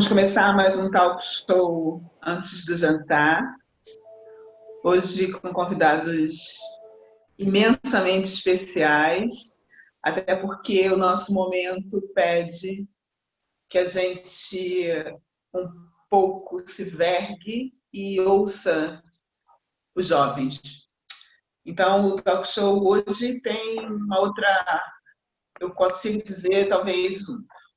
Vamos começar mais um talk show antes do jantar. Hoje com convidados imensamente especiais, até porque o nosso momento pede que a gente um pouco se vergue e ouça os jovens. Então, o talk show hoje tem uma outra, eu consigo dizer, talvez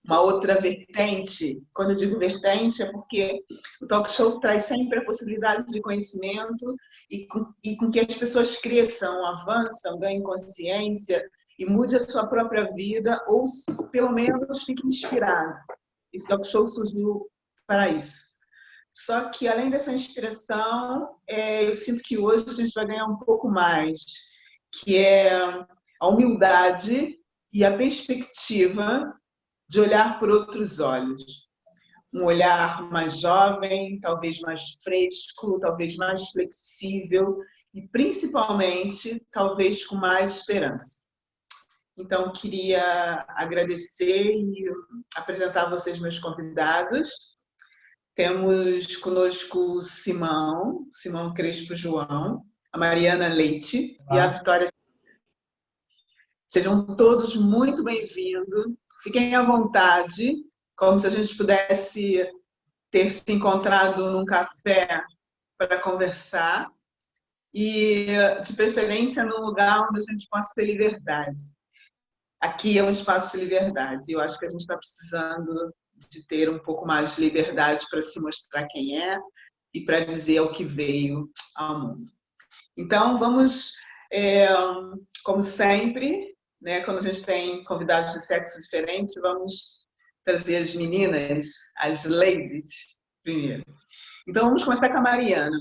uma outra vertente. Quando eu digo vertente, é porque o talk show traz sempre a possibilidade de conhecimento e com que as pessoas cresçam, avançam, ganhem consciência e mude a sua própria vida ou, pelo menos, fiquem inspirados. Esse talk show surgiu para isso. Só que, além dessa inspiração, eu sinto que hoje a gente vai ganhar um pouco mais, que é a humildade e a perspectiva de olhar por outros olhos. Um olhar mais jovem, talvez mais fresco, talvez mais flexível e, principalmente, talvez com mais esperança. Então, queria agradecer e apresentar a vocês meus convidados. Temos conosco o Simão Crespo João, a Mariana Leite e a Vitória. Sejam todos muito bem-vindos. Fiquem à vontade, como se a gente pudesse ter se encontrado num café para conversar e, de preferência, num lugar onde a gente possa ter liberdade. Aqui é um espaço de liberdade. Eu acho que a gente está precisando de ter um pouco mais de liberdade para se mostrar quem é e para dizer o que veio ao mundo. Então, vamos, como sempre, né, quando a gente tem convidados de sexo diferente, vamos trazer as meninas, as ladies, primeiro. Então, vamos começar com a Mariana.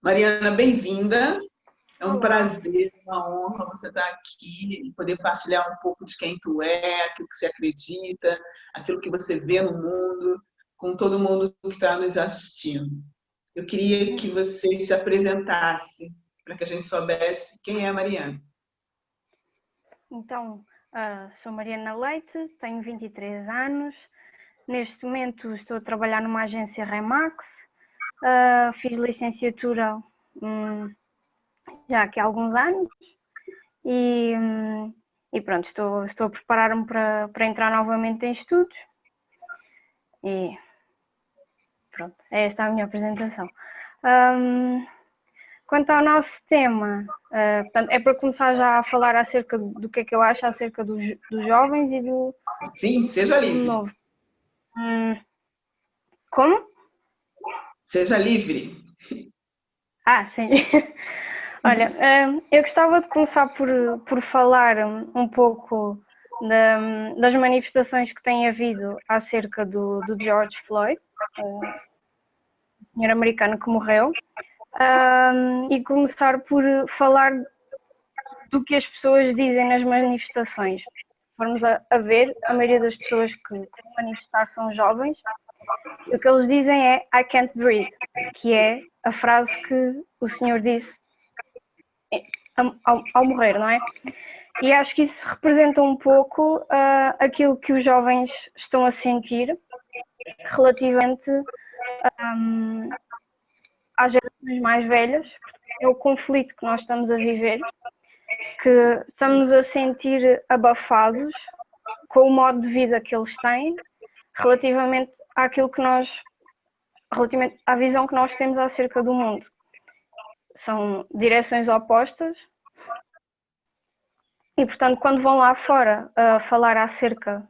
Mariana, bem-vinda. É um prazer, uma honra você estar aqui e poder partilhar um pouco de quem tu é, aquilo que você acredita, aquilo que você vê no mundo, com todo mundo que está nos assistindo. Eu queria que você se apresentasse, para que a gente soubesse quem é a Mariana. Então, sou Mariana Leite, tenho 23 anos. Neste momento estou a trabalhar numa agência Remax. Fiz licenciatura já aqui há alguns anos e pronto, estou a preparar-me para entrar novamente em estudos e pronto, esta é a minha apresentação. Quanto ao nosso tema, portanto, é para começar já a falar acerca do que é que eu acho acerca dos jovens e do... Sim, seja livre. Novo. Como? Seja livre. Sim. Olha, eu gostava de começar por falar um pouco das manifestações que têm havido acerca do George Floyd, o senhor americano que morreu, e começar por falar do que as pessoas dizem nas manifestações. Formos a ver, a maioria das pessoas que vão manifestar são jovens. O que eles dizem é I can't breathe, que é a frase que o senhor disse ao morrer, não é? E acho que isso representa um pouco aquilo que os jovens estão a sentir relativamente às gerações mais velhas. É o conflito que nós estamos a viver, que estamos a sentir abafados com o modo de vida que eles têm, relativamente à visão que nós temos acerca do mundo. São direções opostas e, portanto, quando vão lá fora a falar acerca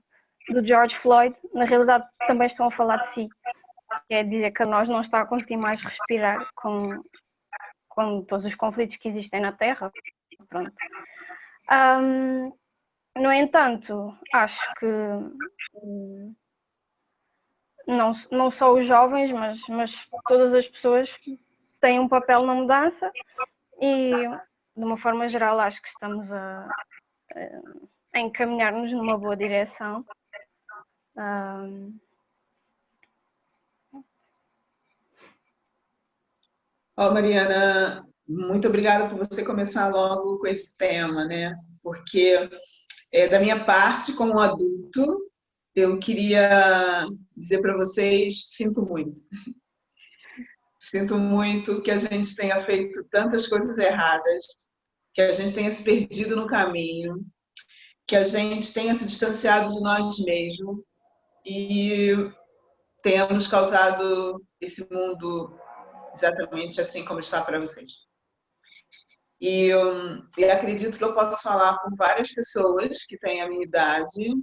do George Floyd, na realidade também estão a falar de si. Quer dizer que a nós não está a conseguir mais respirar com todos os conflitos que existem na Terra. Pronto. No entanto, acho que não só os jovens, mas todas as pessoas têm um papel na mudança e, de uma forma geral, acho que estamos a encaminhar-nos numa boa direção. Mariana, muito obrigada por você começar logo com esse tema, né? Porque, da minha parte, como adulto, eu queria dizer para vocês, sinto muito. Sinto muito que a gente tenha feito tantas coisas erradas, que a gente tenha se perdido no caminho, que a gente tenha se distanciado de nós mesmos e tenhamos causado esse mundo exatamente assim como está para vocês. E acredito que eu posso falar por várias pessoas que têm a minha idade,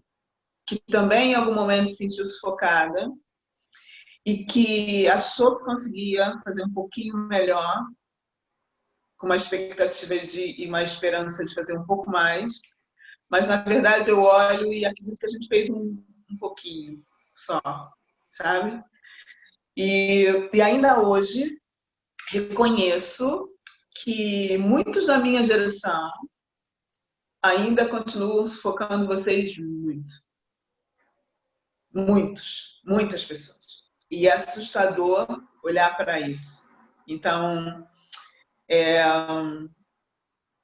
que também em algum momento se sentiu sufocada e que achou que conseguia fazer um pouquinho melhor, com uma expectativa e uma esperança de fazer um pouco mais, mas na verdade eu olho e acredito que a gente fez um pouquinho só, sabe? E ainda hoje reconheço que muitos da minha geração ainda continuam sufocando vocês muito. Muitas pessoas. E é assustador olhar para isso. Então,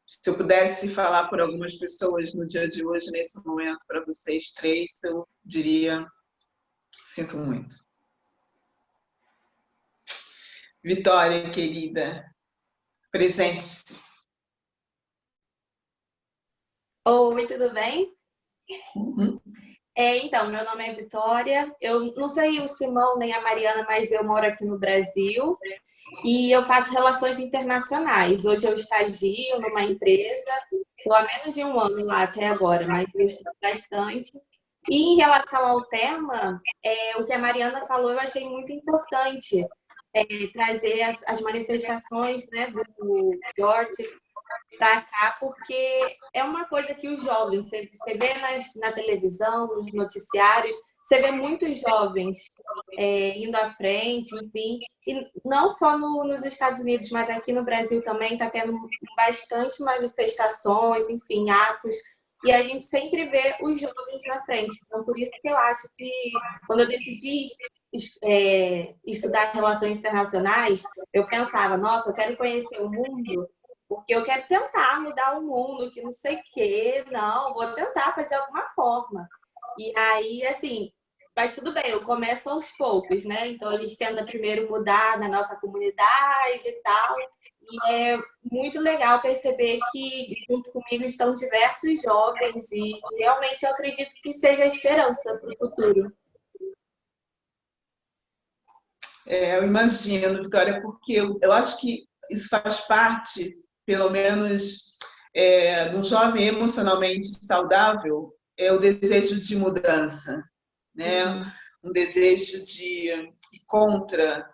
se eu pudesse falar por algumas pessoas no dia de hoje, nesse momento, para vocês três, eu diria, sinto muito. Vitória, querida, presente-se. Oi, tudo bem? Então, meu nome é Vitória. Eu não sei o Simão nem a Mariana, mas eu moro aqui no Brasil e eu faço relações internacionais. Hoje eu estagio numa empresa, estou há menos de um ano lá até agora, mas eu estudo bastante. E em relação ao tema, o que a Mariana falou eu achei muito importante, trazer as manifestações, né, do George para cá, porque é uma coisa que os jovens, você vê na televisão, nos noticiários, você vê muitos jovens indo à frente, enfim, e não só nos Estados Unidos, mas aqui no Brasil também está tendo bastante manifestações, enfim, atos, e a gente sempre vê os jovens na frente. Então, por isso que eu acho que quando eu decidi estudar relações internacionais, eu pensava, nossa, eu quero conhecer o mundo porque eu quero tentar mudar o mundo, que não sei o quê, não, vou tentar fazer alguma forma. E aí, assim, mas tudo bem, eu começo aos poucos, né? Então a gente tenta primeiro mudar na nossa comunidade e tal. E é muito legal perceber que junto comigo estão diversos jovens e realmente eu acredito que seja a esperança para o futuro. Eu imagino, Vitória, porque eu acho que isso faz parte, pelo menos, de um jovem emocionalmente saudável, é o desejo de mudança, né? Um desejo de ir contra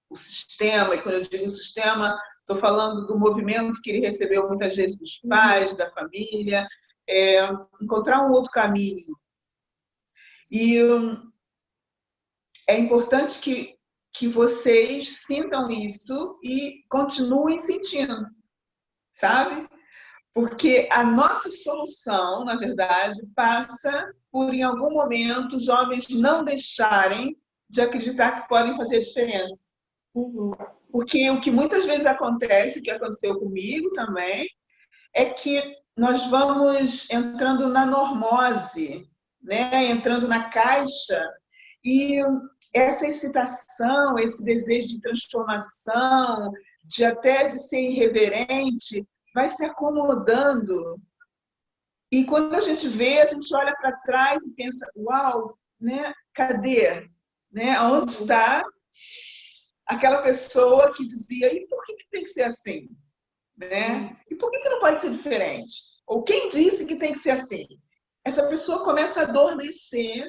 o sistema, e quando eu digo sistema, estou falando do movimento que ele recebeu muitas vezes dos pais, da família, encontrar um outro caminho. E é importante que vocês sintam isso e continuem sentindo, sabe? Porque a nossa solução, na verdade, passa por, em algum momento, os jovens não deixarem de acreditar que podem fazer a diferença. Porque o que muitas vezes acontece, que aconteceu comigo também, é que nós vamos entrando na normose, né? Entrando na caixa, e essa excitação, esse desejo de transformação, até de ser irreverente, vai se acomodando. E quando a gente vê, a gente olha para trás e pensa, uau, né? Cadê? Né? Onde está aquela pessoa que dizia, e por que tem que ser assim? Né? E por que não pode ser diferente? Ou quem disse que tem que ser assim? Essa pessoa começa a adormecer,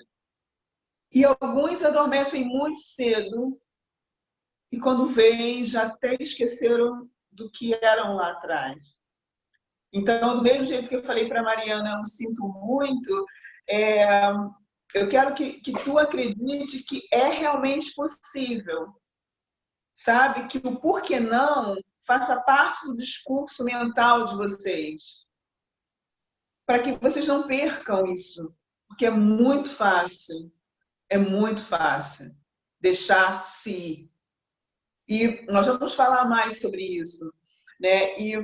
e alguns adormecem muito cedo, e quando vêm, já até esqueceram do que eram lá atrás. Então, do mesmo jeito que eu falei para a Mariana, eu sinto muito, eu quero que tu acredite que é realmente possível, sabe? Que o porquê não faça parte do discurso mental de vocês, para que vocês não percam isso, porque é muito fácil deixar-se ir. E nós vamos falar mais sobre isso, né? E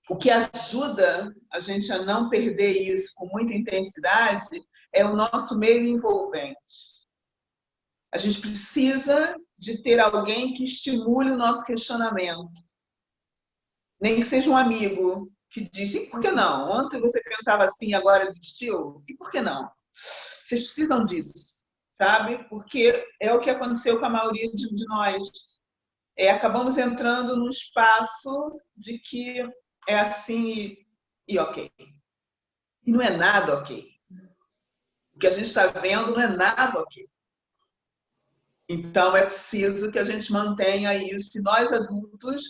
o que ajuda a gente a não perder isso com muita intensidade é o nosso meio envolvente. A gente precisa de ter alguém que estimule o nosso questionamento. Nem que seja um amigo que diz, e por que não? Ontem você pensava assim, agora desistiu? E por que não? Vocês precisam disso, sabe? Porque é o que aconteceu com a maioria de nós. Acabamos entrando num espaço de que é assim e ok. E não é nada ok. O que a gente está vendo não é nada ok. Então, é preciso que a gente mantenha isso. E nós, adultos,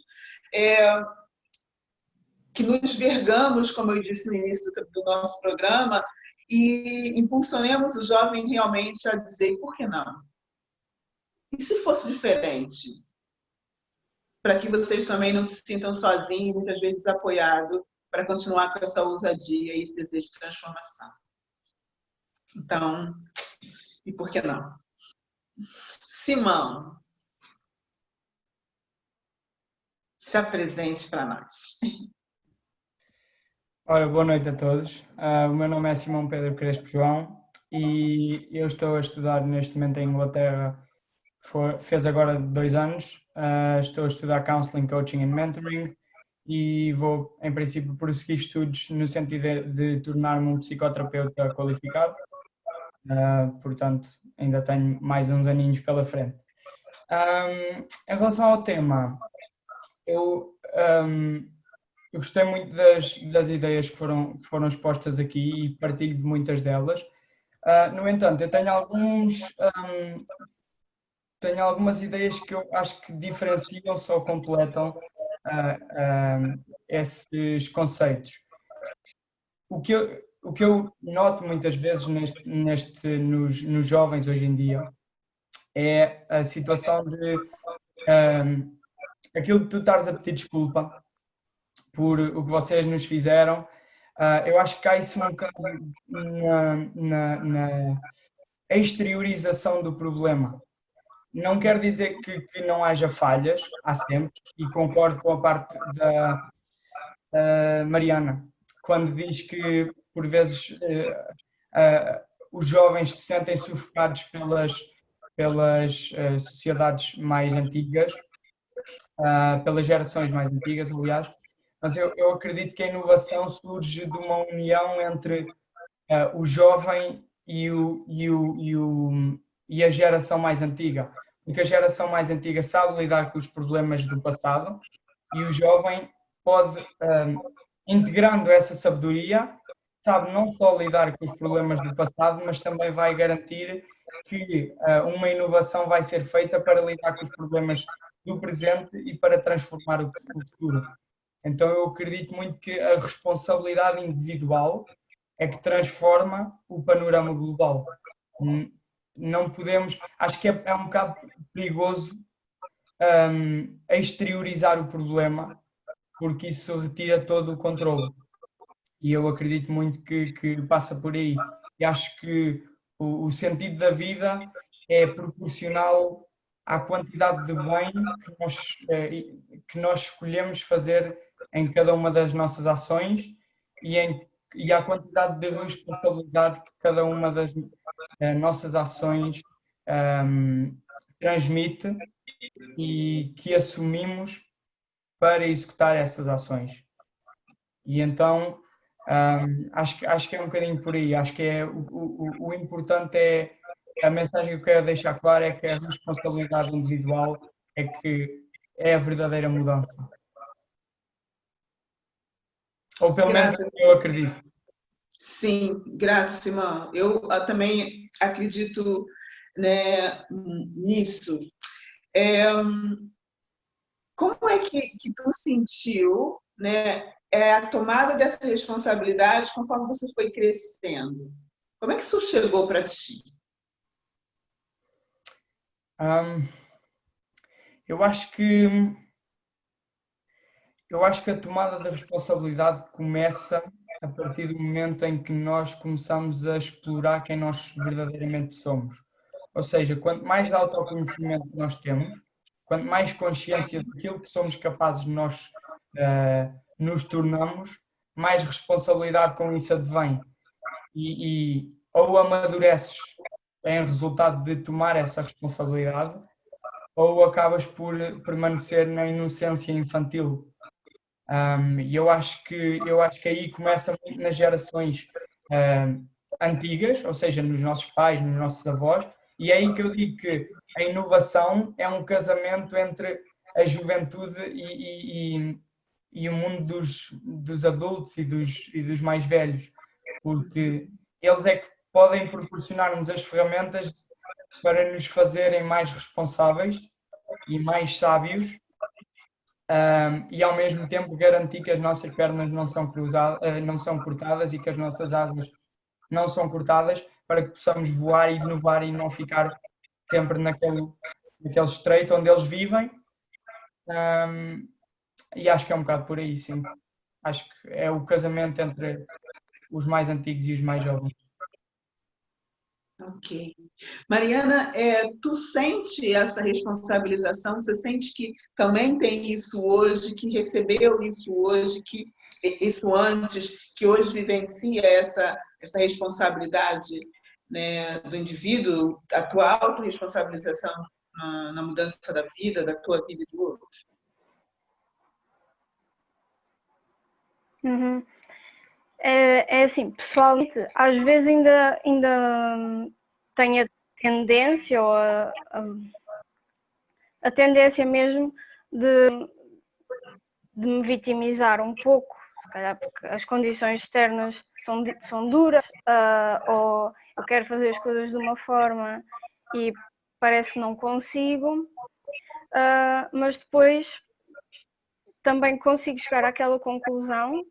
que nos vergamos, como eu disse no início do nosso programa, e impulsionemos o jovem realmente a dizer, por que não? E se fosse diferente? Para que vocês também não se sintam sozinhos, muitas vezes apoiados, para continuar com essa ousadia e esse desejo de transformação. Então, e por que não? Simão, se apresente para nós. Ora, boa noite a todos. O meu nome é Simão Pedro Crespo João e eu estou a estudar neste momento em Inglaterra. Fez agora 2 anos. Estou a estudar Counseling, Coaching and Mentoring e vou, em princípio, prosseguir estudos no sentido de tornar-me um psicoterapeuta qualificado. Portanto, ainda tenho mais uns aninhos pela frente. Em relação ao tema, eu gostei muito das ideias que foram expostas aqui e partilho de muitas delas. No entanto, eu tenho algumas ideias que eu acho que diferenciam ou completam esses conceitos. O que eu noto muitas vezes nos jovens hoje em dia é a situação de aquilo que tu estás a pedir desculpa por o que vocês nos fizeram. Eu acho que há isso um bocado na exteriorização do problema. Não quer dizer que não haja falhas, há sempre, e concordo com a parte da Mariana, quando diz que, por vezes, os jovens se sentem sufocados pelas sociedades mais antigas, pelas gerações mais antigas, aliás, mas eu acredito que a inovação surge de uma união entre o jovem e a geração mais antiga, porque a geração mais antiga sabe lidar com os problemas do passado e o jovem pode, integrando essa sabedoria, sabe não só lidar com os problemas do passado, mas também vai garantir que uma inovação vai ser feita para lidar com os problemas do presente e para transformar o futuro. Então eu acredito muito que a responsabilidade individual é que transforma o panorama global. Não podemos, acho que é um bocado perigoso exteriorizar o problema, porque isso retira todo o controle. E eu acredito muito que passa por aí. E acho que o sentido da vida é proporcional à quantidade de bem que nós escolhemos fazer em cada uma das nossas ações e à quantidade de responsabilidade que cada uma das nossas ações transmite e que assumimos para executar essas ações. E então acho que é um bocadinho por aí. Acho que o importante é, a mensagem que eu quero deixar clara é que a responsabilidade individual é que é a verdadeira mudança. Ou pelo menos eu acredito. Sim, graças, Simão. Eu também acredito, né, nisso. Como é que tu sentiu, né, a tomada dessa responsabilidade conforme você foi crescendo? Como é que isso chegou para ti? Eu acho que a tomada da responsabilidade começa a partir do momento em que nós começamos a explorar quem nós verdadeiramente somos. Ou seja, quanto mais autoconhecimento nós temos, quanto mais consciência daquilo que somos capazes de nós nos tornamos, mais responsabilidade com isso advém. E ou amadureces em resultado de tomar essa responsabilidade, ou acabas por permanecer na inocência infantil. E eu acho que aí começa muito nas gerações antigas, ou seja, nos nossos pais, nos nossos avós, e é aí que eu digo que a inovação é um casamento entre a juventude e o mundo dos adultos e dos mais velhos, porque eles é que podem proporcionar-nos as ferramentas para nos fazerem mais responsáveis e mais sábios, e ao mesmo tempo garantir que as nossas pernas não são não são cortadas e que as nossas asas não são cortadas, para que possamos voar e inovar e não ficar sempre naquele estreito onde eles vivem. E acho que é um bocado por aí, sim. Acho que é o casamento entre os mais antigos e os mais jovens. Ok. Mariana, tu sente essa responsabilização? Você sente que também tem isso hoje, que recebeu isso hoje, que isso antes, que hoje vivencia essa responsabilidade, né, do indivíduo, a tua autorresponsabilização na mudança da vida, da tua vida e do outro? Uhum. É assim, pessoalmente, às vezes ainda tenho a tendência, ou a tendência mesmo de me vitimizar um pouco, se calhar porque as condições externas são duras, ou eu quero fazer as coisas de uma forma e parece que não consigo, mas depois também consigo chegar àquela conclusão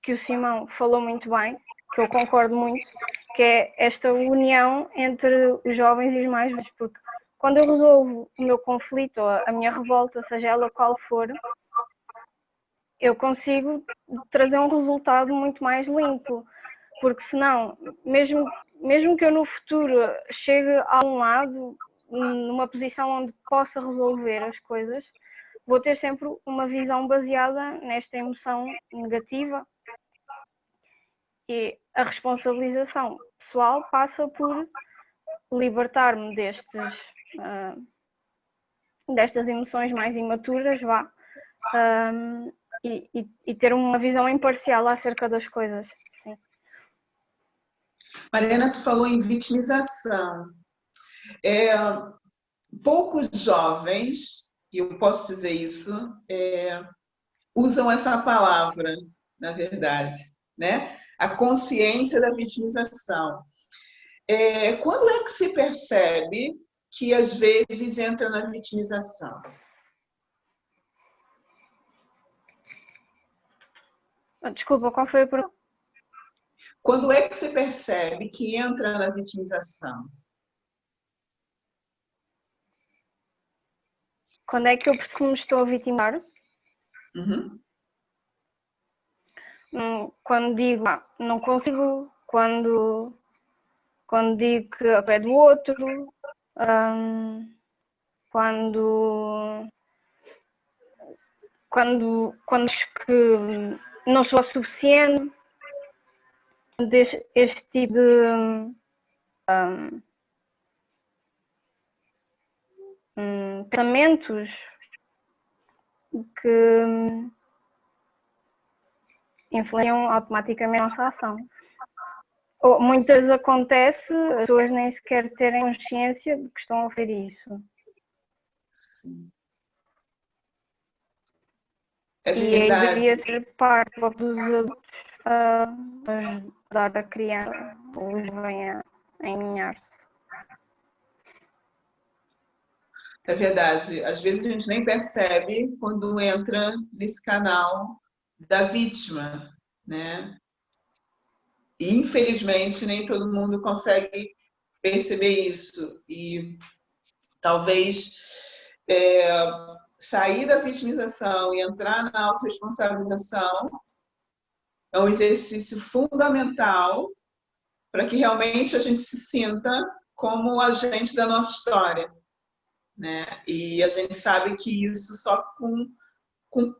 que o Simão falou muito bem, que eu concordo muito, que é esta união entre os jovens e os mais velhos, porque quando eu resolvo o meu conflito, ou a minha revolta, seja ela qual for, eu consigo trazer um resultado muito mais limpo, porque senão, mesmo que eu no futuro chegue a um lado, numa posição onde possa resolver as coisas, vou ter sempre uma visão baseada nesta emoção negativa, e a responsabilização pessoal passa por libertar-me destas emoções mais imaturas, e ter uma visão imparcial acerca das coisas. Sim. Mariana, tu falou em vitimização. Poucos jovens, e eu posso dizer isso, usam essa palavra, na verdade, né? A consciência da vitimização. Quando é que se percebe que às vezes entra na vitimização? Desculpa, qual foi a pergunta? Quando é que se percebe que entra na vitimização? Quando é que eu percebo que me estou a vitimar? Uhum. Quando digo não consigo, quando digo que a pé do outro, quando acho que não sou o suficiente, este tipo de pensamentos que influenciam automaticamente a nossa ação. Muitas vezes acontece as pessoas nem sequer terem consciência de que estão a fazer isso. Sim. É e aí verdade. deveria ser parte dos adultos a ajudar a criança ou os jovem a enganar-se. É verdade. Às vezes a gente nem percebe quando entra nesse canal da vítima, né? E infelizmente nem todo mundo consegue perceber isso. E talvez sair da vitimização e entrar na autorresponsabilização é um exercício fundamental para que realmente a gente se sinta como agente da nossa história, né? E a gente sabe que isso só com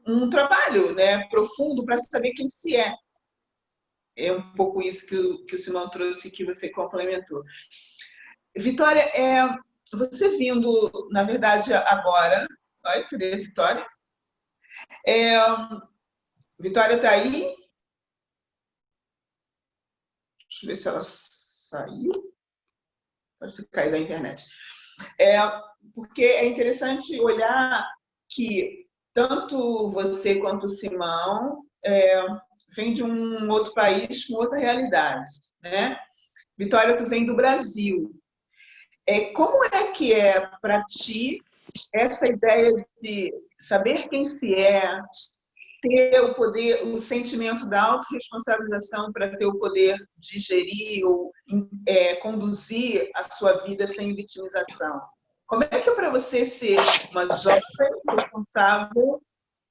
um trabalho, né, profundo para saber quem se é, é um pouco isso que o Simão trouxe e que você complementou. Vitória, você vindo, na verdade, agora... Olha, cadê a Vitória? Vitória está aí? Deixa eu ver se ela saiu. Pode ter caído da internet. Porque é interessante olhar que tanto você quanto o Simão vem de um outro país com outra realidade, né? Vitória, tu vem do Brasil. Como é que é para ti essa ideia de saber quem se é, ter o poder, o sentimento da autorresponsabilização para ter o poder de gerir ou conduzir a sua vida sem vitimização? Como é que é para você ser uma jovem responsável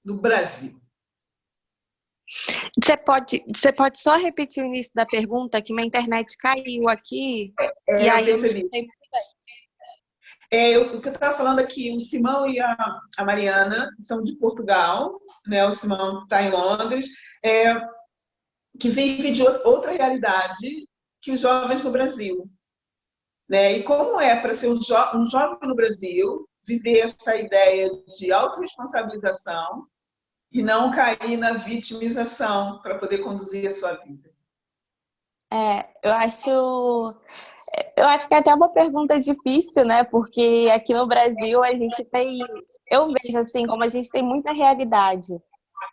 no Brasil? Você pode só repetir o início da pergunta, que minha internet caiu aqui, e eu aí eu não percebi. escutei muito bem. O que eu estava falando aqui, o Simão e a Mariana são de Portugal, né? O Simão está em Londres, que vive de outra realidade que os jovens no Brasil. Né? E como é para ser um jovem no Brasil viver essa ideia de autorresponsabilização e não cair na vitimização para poder conduzir a sua vida? Eu acho que é até uma pergunta difícil, né? Porque aqui no Brasil a gente tem, eu vejo assim, como a gente tem muita realidade.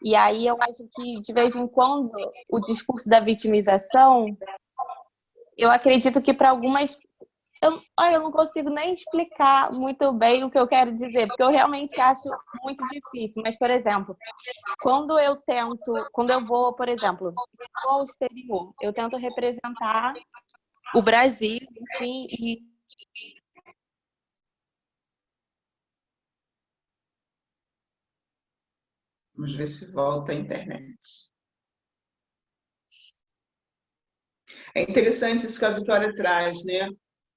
E aí eu acho que de vez em quando o discurso da vitimização, eu acredito que para algumas, eu não consigo nem explicar muito bem o que eu quero dizer, porque eu realmente acho muito difícil. Mas, por exemplo, quando eu vou, por exemplo, se eu vou ao exterior, eu tento representar o Brasil, enfim, e Vamos ver se volta a internet. É interessante isso que a Vitória traz, né?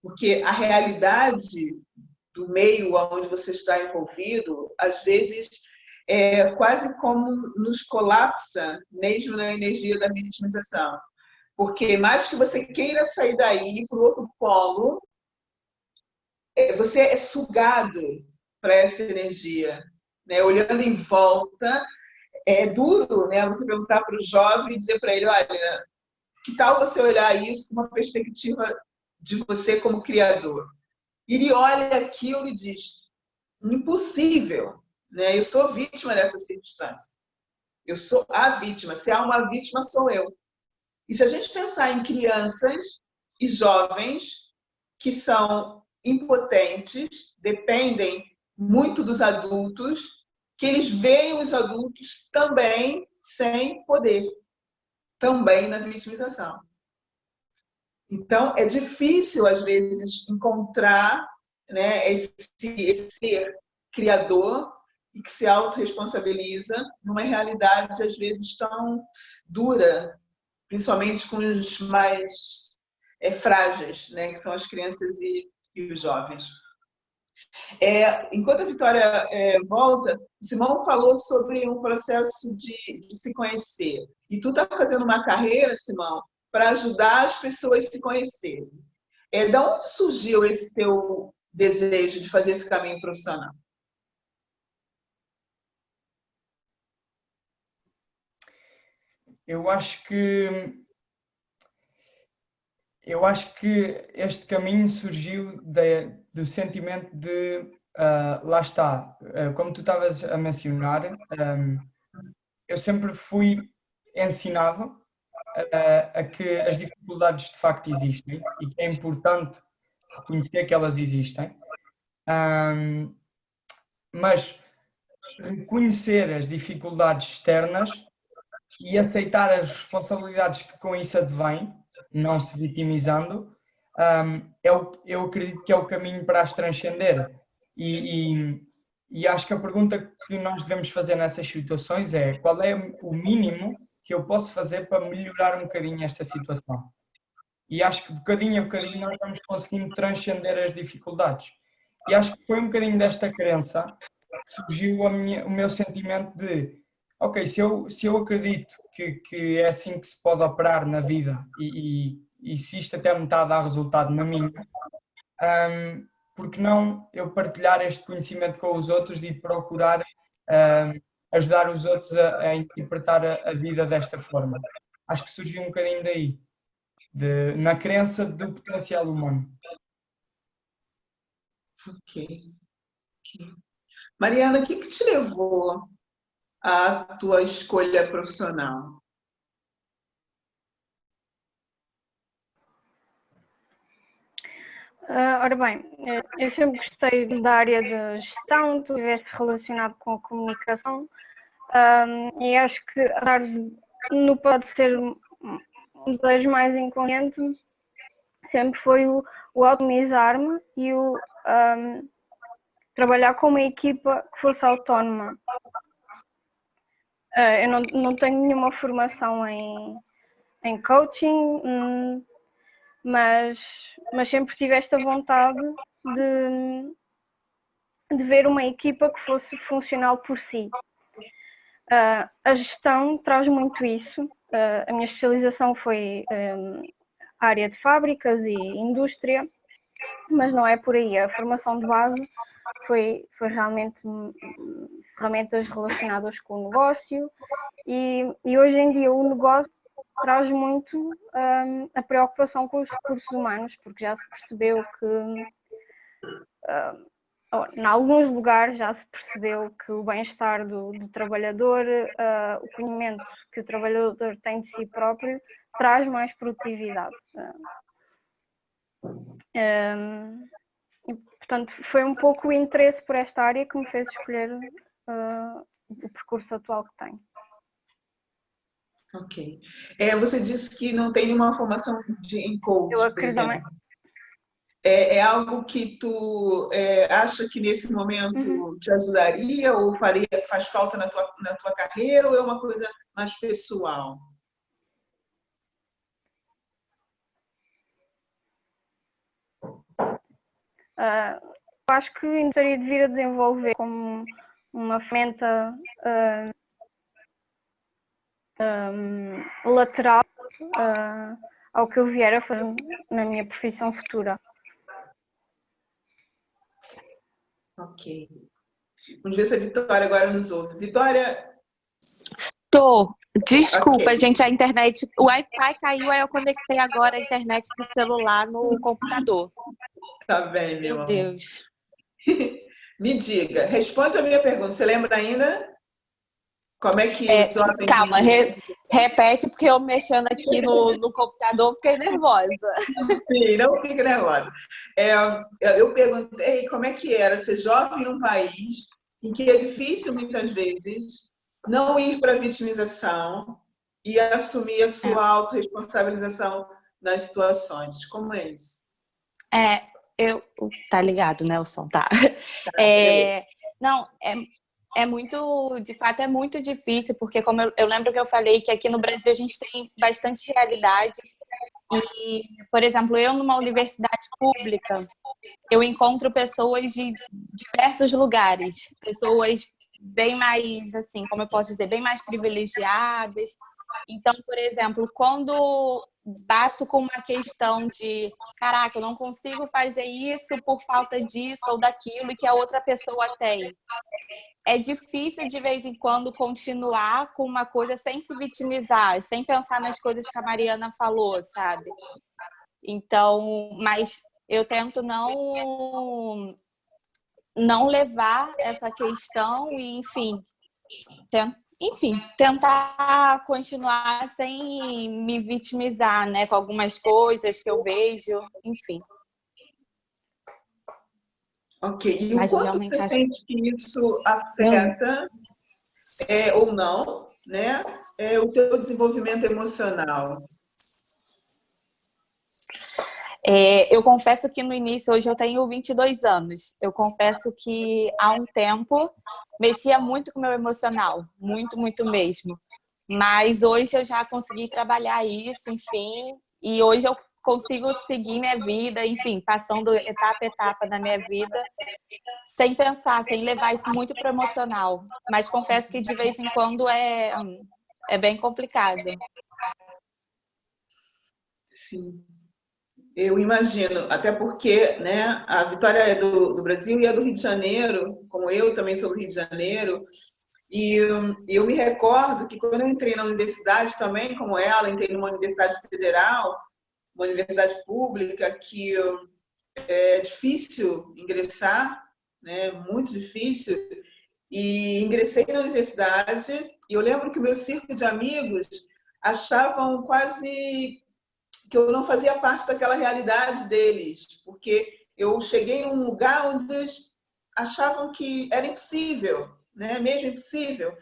Porque a realidade do meio onde você está envolvido, às vezes, é quase como nos colapsa mesmo na energia da vitimização. Porque mais que você queira sair daí para o outro polo, você é sugado para essa energia. Né? Olhando em volta, é duro, né? Você perguntar para o jovem e dizer para ele, olha, que tal você olhar isso com uma perspectiva de você como criador? Ele olha aquilo e diz, impossível, né? Eu sou vítima dessa circunstância. Eu sou a vítima. Se há uma vítima, sou eu. E se a gente pensar em crianças e jovens que são impotentes, dependem muito dos adultos, que eles veem os adultos também sem poder, também na vitimização. Então, é difícil, às vezes, encontrar, né, esse ser criador e que se autorresponsabiliza numa realidade, às vezes, tão dura, principalmente com os mais frágeis, né, que são as crianças e os jovens. Enquanto a Vitória volta, o Simão falou sobre um processo de se conhecer. E tu está fazendo uma carreira, Simão, para ajudar as pessoas a se conhecerem. De onde surgiu esse teu desejo de fazer esse caminho profissional? Eu acho que este caminho surgiu do sentimento de, lá está, como tu estavas a mencionar, eu sempre fui ensinado a que as dificuldades de facto existem e que é importante reconhecer que elas existem, mas reconhecer as dificuldades externas e aceitar as responsabilidades que com isso advêm, não se vitimizando, eu acredito que é o caminho para as transcender. E acho que a pergunta que nós devemos fazer nessas situações é: qual é o mínimo que eu posso fazer para melhorar um bocadinho esta situação? E acho que bocadinho a bocadinho nós vamos conseguindo transcender as dificuldades. E acho que foi um bocadinho desta crença que surgiu o meu sentimento de ok, se eu acredito que é assim que se pode operar na vida e se isto até me está a dar resultado na minha, porque não eu partilhar este conhecimento com os outros e procurar ajudar os outros a interpretar a vida desta forma? Acho que surgiu um bocadinho daí, na crença do potencial humano. Ok. Mariana, o que te levou à tua escolha profissional? Ora bem, eu sempre gostei da área de gestão, tudo que estivesse relacionado com a comunicação, e acho que, apesar de não pode ser um desejo mais inconsciente, sempre foi o autonomizar-me e o trabalhar com uma equipa que fosse autónoma. Eu não tenho nenhuma formação em coaching, mas sempre tive esta vontade de ver uma equipa que fosse funcional por si. A gestão traz muito isso. A minha especialização foi área de fábricas e indústria, mas não é por aí. A formação de base foi realmente ferramentas relacionadas com o negócio e hoje em dia o negócio traz muito a preocupação com os recursos humanos, porque já se percebeu que em alguns lugares já se percebeu que o bem-estar do trabalhador, o conhecimento que o trabalhador tem de si próprio, traz mais produtividade. E, portanto, foi um pouco o interesse por esta área que me fez escolher o percurso atual que tenho. Ok. Você disse que não tem nenhuma formação em coach, Eu por acredito exemplo. também. É algo que tu acha que nesse momento te ajudaria ou faz falta na tua carreira ou é uma coisa mais pessoal? Eu acho que gostaria de vir a desenvolver como uma ferramenta lateral ao que eu vier a fazer na minha profissão futura. Ok. Vamos ver se a Vitória agora nos ouve. Vitória? Tô. Desculpa, Okay. gente, a internet, o Wi-Fi caiu, aí eu conectei agora a internet do celular no computador. Tá bem, meu Meu amor. Deus. Me diga, responde a minha pergunta. Você lembra ainda? Como é que os jovens... Calma, repete, porque eu mexendo aqui no computador fiquei nervosa. Sim, não fique nervosa. Eu perguntei como é que era ser jovem num país em que é difícil, muitas vezes, não ir para a vitimização e assumir a sua autorresponsabilização nas situações. Como é isso? Tá ligado, né, o som, tá? Não, muito, de fato, é muito difícil, porque como eu lembro que eu falei que aqui no Brasil a gente tem bastante realidades e, por exemplo, eu numa universidade pública, eu encontro pessoas de diversos lugares, pessoas bem mais, assim, como eu posso dizer, bem mais privilegiadas. Então, por exemplo, quando bato com uma questão de caraca, eu não consigo fazer isso por falta disso ou daquilo e que a outra pessoa tem. É difícil de vez em quando continuar com uma coisa sem se vitimizar, sem pensar nas coisas que a Mariana falou, sabe? Então, mas eu tento não levar essa questão e, enfim, tentar continuar sem me vitimizar, né, com algumas coisas que eu vejo, enfim. Ok, e mas o quanto você sente que isso afeta ou não, né, o teu desenvolvimento emocional? Eu confesso que no início, hoje eu tenho 22 anos, eu confesso que há um tempo mexia muito com o meu emocional, muito, muito mesmo. Mas hoje eu já consegui trabalhar isso, enfim, e hoje eu consigo seguir minha vida, enfim, passando etapa a etapa na minha vida, sem pensar, sem levar isso muito para o emocional. Mas confesso que de vez em quando é bem complicado. Sim, eu imagino, até porque, né, a Vitória é do Brasil e é do Rio de Janeiro, como eu também sou do Rio de Janeiro, e eu me recordo que quando eu entrei na universidade também, como ela, entrei numa universidade federal, uma universidade pública, que é difícil ingressar, né, muito difícil, e ingressei na universidade, e eu lembro que o meu círculo de amigos achavam quase que eu não fazia parte daquela realidade deles, porque eu cheguei num lugar onde eles achavam que era impossível, né? Mesmo impossível.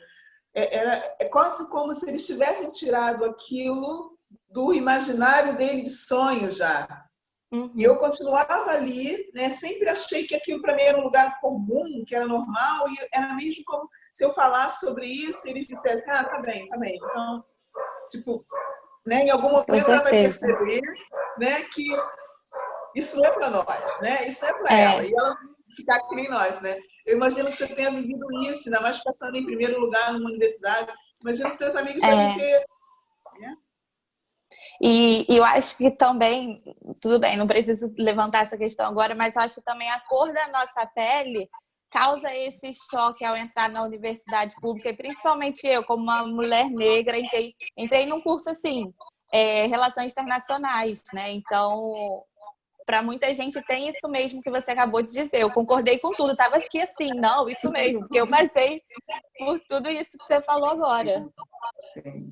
É quase como se eles tivessem tirado aquilo do imaginário deles de sonho já. Uhum. E eu continuava ali, né? Sempre achei que aquilo para mim era um lugar comum, que era normal, e era mesmo como se eu falasse sobre isso, e eles dissessem, ah, tá bem. Então, tipo, né? Em algum Com momento ela vai certeza. perceber, né, que isso não é para nós, né? Isso não é para ela. E ela ficar que nem nós, né? Eu imagino que você tenha vivido isso, ainda mais passando em primeiro lugar numa universidade. Imagino que teus amigos devem ter, né? E eu acho que também, tudo bem, não preciso levantar essa questão agora, mas eu acho que também a cor da nossa pele causa esse choque ao entrar na universidade pública, e principalmente eu, como uma mulher negra, entrei num curso assim, Relações Internacionais, né? Então, para muita gente tem isso mesmo que você acabou de dizer. Eu concordei com tudo, estava aqui assim, não, isso mesmo, porque eu passei por tudo isso que você falou agora. Sim.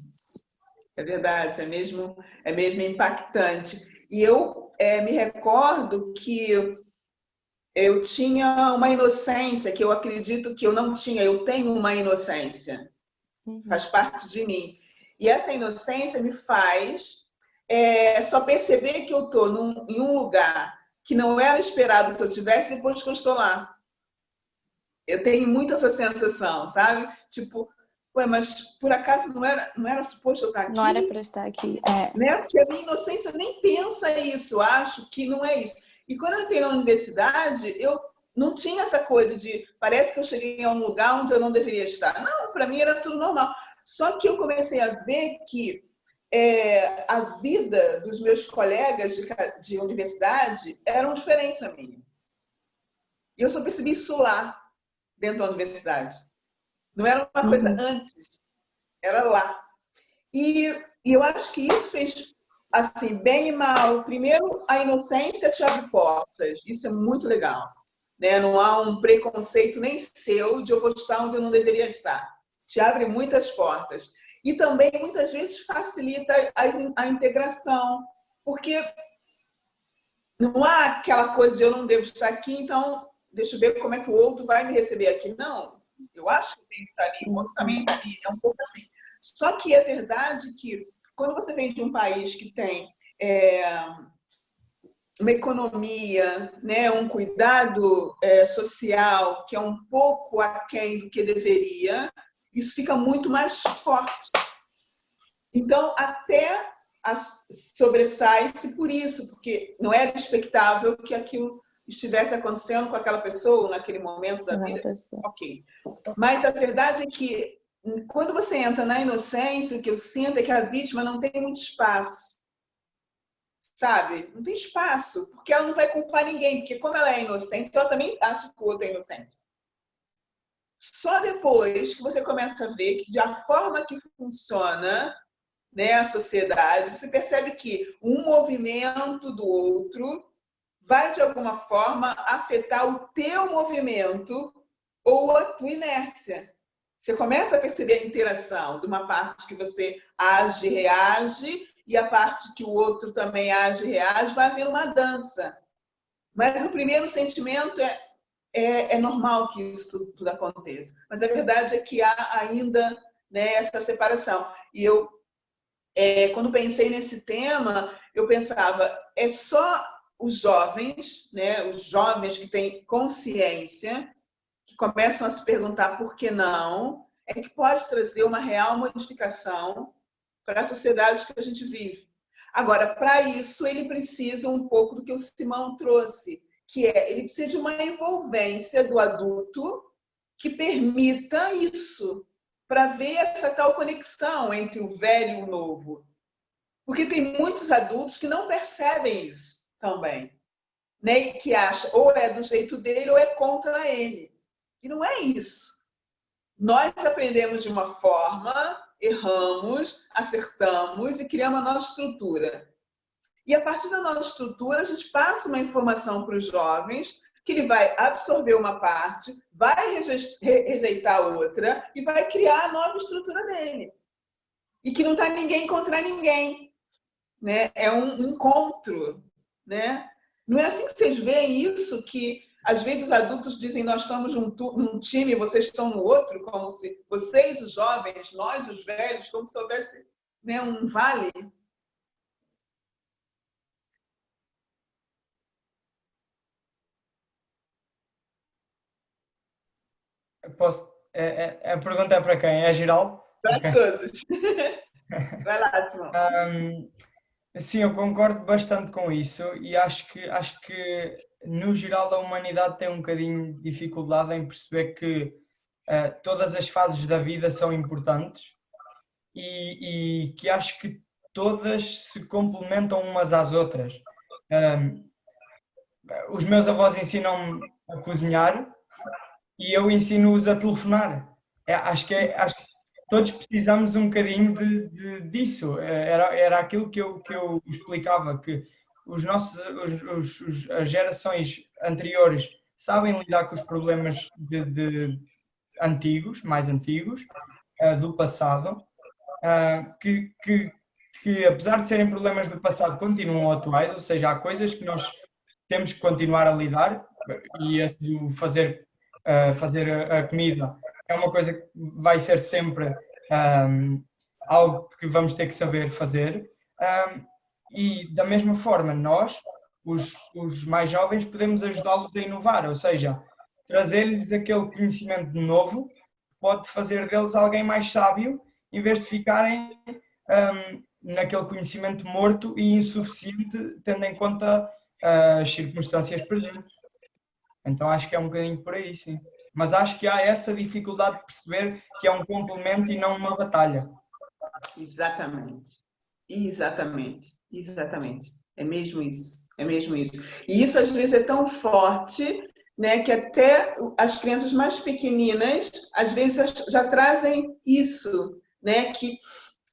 É verdade, é mesmo impactante. E eu me recordo que eu tinha uma inocência que eu acredito que eu não tinha. Eu tenho uma inocência, faz parte de mim. E essa inocência me faz só perceber que eu estou em um lugar que não era esperado que eu tivesse depois que eu estou lá. Eu tenho muito essa sensação, sabe? Tipo, ué, mas por acaso não era suposto eu estar aqui? Não era para estar aqui. Né? Porque a minha inocência nem pensa isso, acho que não é isso. E quando eu entrei na universidade, eu não tinha essa coisa de parece que eu cheguei a um lugar onde eu não deveria estar. Não, para mim era tudo normal. Só que eu comecei a ver que a vida dos meus colegas de universidade eram diferentes da minha. E eu só percebi isso lá, dentro da universidade. Não era uma coisa antes, era lá. E eu acho que isso fez, assim, bem e mal. Primeiro, a inocência te abre portas. Isso é muito legal. Né? Não há um preconceito nem seu de eu vou estar onde eu não deveria estar. Te abre muitas portas. E também, muitas vezes, facilita a integração. Porque não há aquela coisa de eu não devo estar aqui, então deixa eu ver como é que o outro vai me receber aqui. Não, eu acho que eu tenho que estar ali, o outro também está ali. É um pouco assim. Só que é verdade que quando você vem de um país que tem uma economia, né, um cuidado social que é um pouco aquém do que deveria, isso fica muito mais forte. Então, até sobressai-se por isso, porque não era expectável que aquilo estivesse acontecendo com aquela pessoa naquele momento da vida. Ok. Mas a verdade é que quando você entra na inocência, o que eu sinto é que a vítima não tem muito espaço. Sabe? Não tem espaço, porque ela não vai culpar ninguém, porque como ela é inocente, ela também acha que o outro é inocente. Só depois que você começa a ver que a forma que funciona, né, a sociedade, você percebe que um movimento do outro vai, de alguma forma, afetar o teu movimento ou a tua inércia. Você começa a perceber a interação de uma parte que você age, reage, e a parte que o outro também age, reage, vai haver uma dança. Mas o primeiro sentimento é normal que isso tudo aconteça. Mas a verdade é que há ainda, né, essa separação. E eu, quando pensei nesse tema, eu pensava, é só os jovens, né, os jovens que têm consciência, que começam a se perguntar por que não, é que pode trazer uma real modificação para a sociedade que a gente vive. Agora, para isso, ele precisa um pouco do que o Simão trouxe, que é, ele precisa de uma envolvência do adulto que permita isso, para ver essa tal conexão entre o velho e o novo. Porque tem muitos adultos que não percebem isso também, né? E que acham ou é do jeito dele ou é contra ele. E não é isso. Nós aprendemos de uma forma, erramos, acertamos e criamos a nossa estrutura. E a partir da nossa estrutura, a gente passa uma informação para os jovens que ele vai absorver uma parte, vai rejeitar outra e vai criar a nova estrutura dele. E que não está ninguém contra ninguém, né? É um encontro, né? Não é assim que vocês veem isso, que às vezes os adultos dizem nós estamos num time e vocês estão no outro, como se vocês, os jovens, nós, os velhos, como se houvesse, né, um vale. A pergunta é para quem? É geral? Para Ok. todos. Vai lá, Simão. Sim, eu concordo bastante com isso e acho que no geral a humanidade tem um bocadinho de dificuldade em perceber que todas as fases da vida são importantes e que acho que todas se complementam umas às outras. Os meus avós ensinam-me a cozinhar e eu ensino-os a telefonar. Acho que todos precisamos um bocadinho disso. Era aquilo que eu explicava, que as gerações anteriores sabem lidar com os problemas antigos, mais antigos, do passado, que apesar de serem problemas do passado, continuam atuais, ou seja, há coisas que nós temos que continuar a lidar, e fazer a comida é uma coisa que vai ser sempre algo que vamos ter que saber fazer. E da mesma forma, nós, os mais jovens, podemos ajudá-los a inovar, ou seja, trazer-lhes aquele conhecimento novo que pode fazer deles alguém mais sábio, em vez de ficarem naquele conhecimento morto e insuficiente, tendo em conta as circunstâncias presentes. Então acho que é um bocadinho por aí, sim. Mas acho que há essa dificuldade de perceber que é um complemento e não uma batalha. Exatamente. Exatamente. Exatamente. É mesmo isso. É mesmo isso. E isso às vezes é tão forte, né, que até as crianças mais pequeninas às vezes já trazem isso, né, que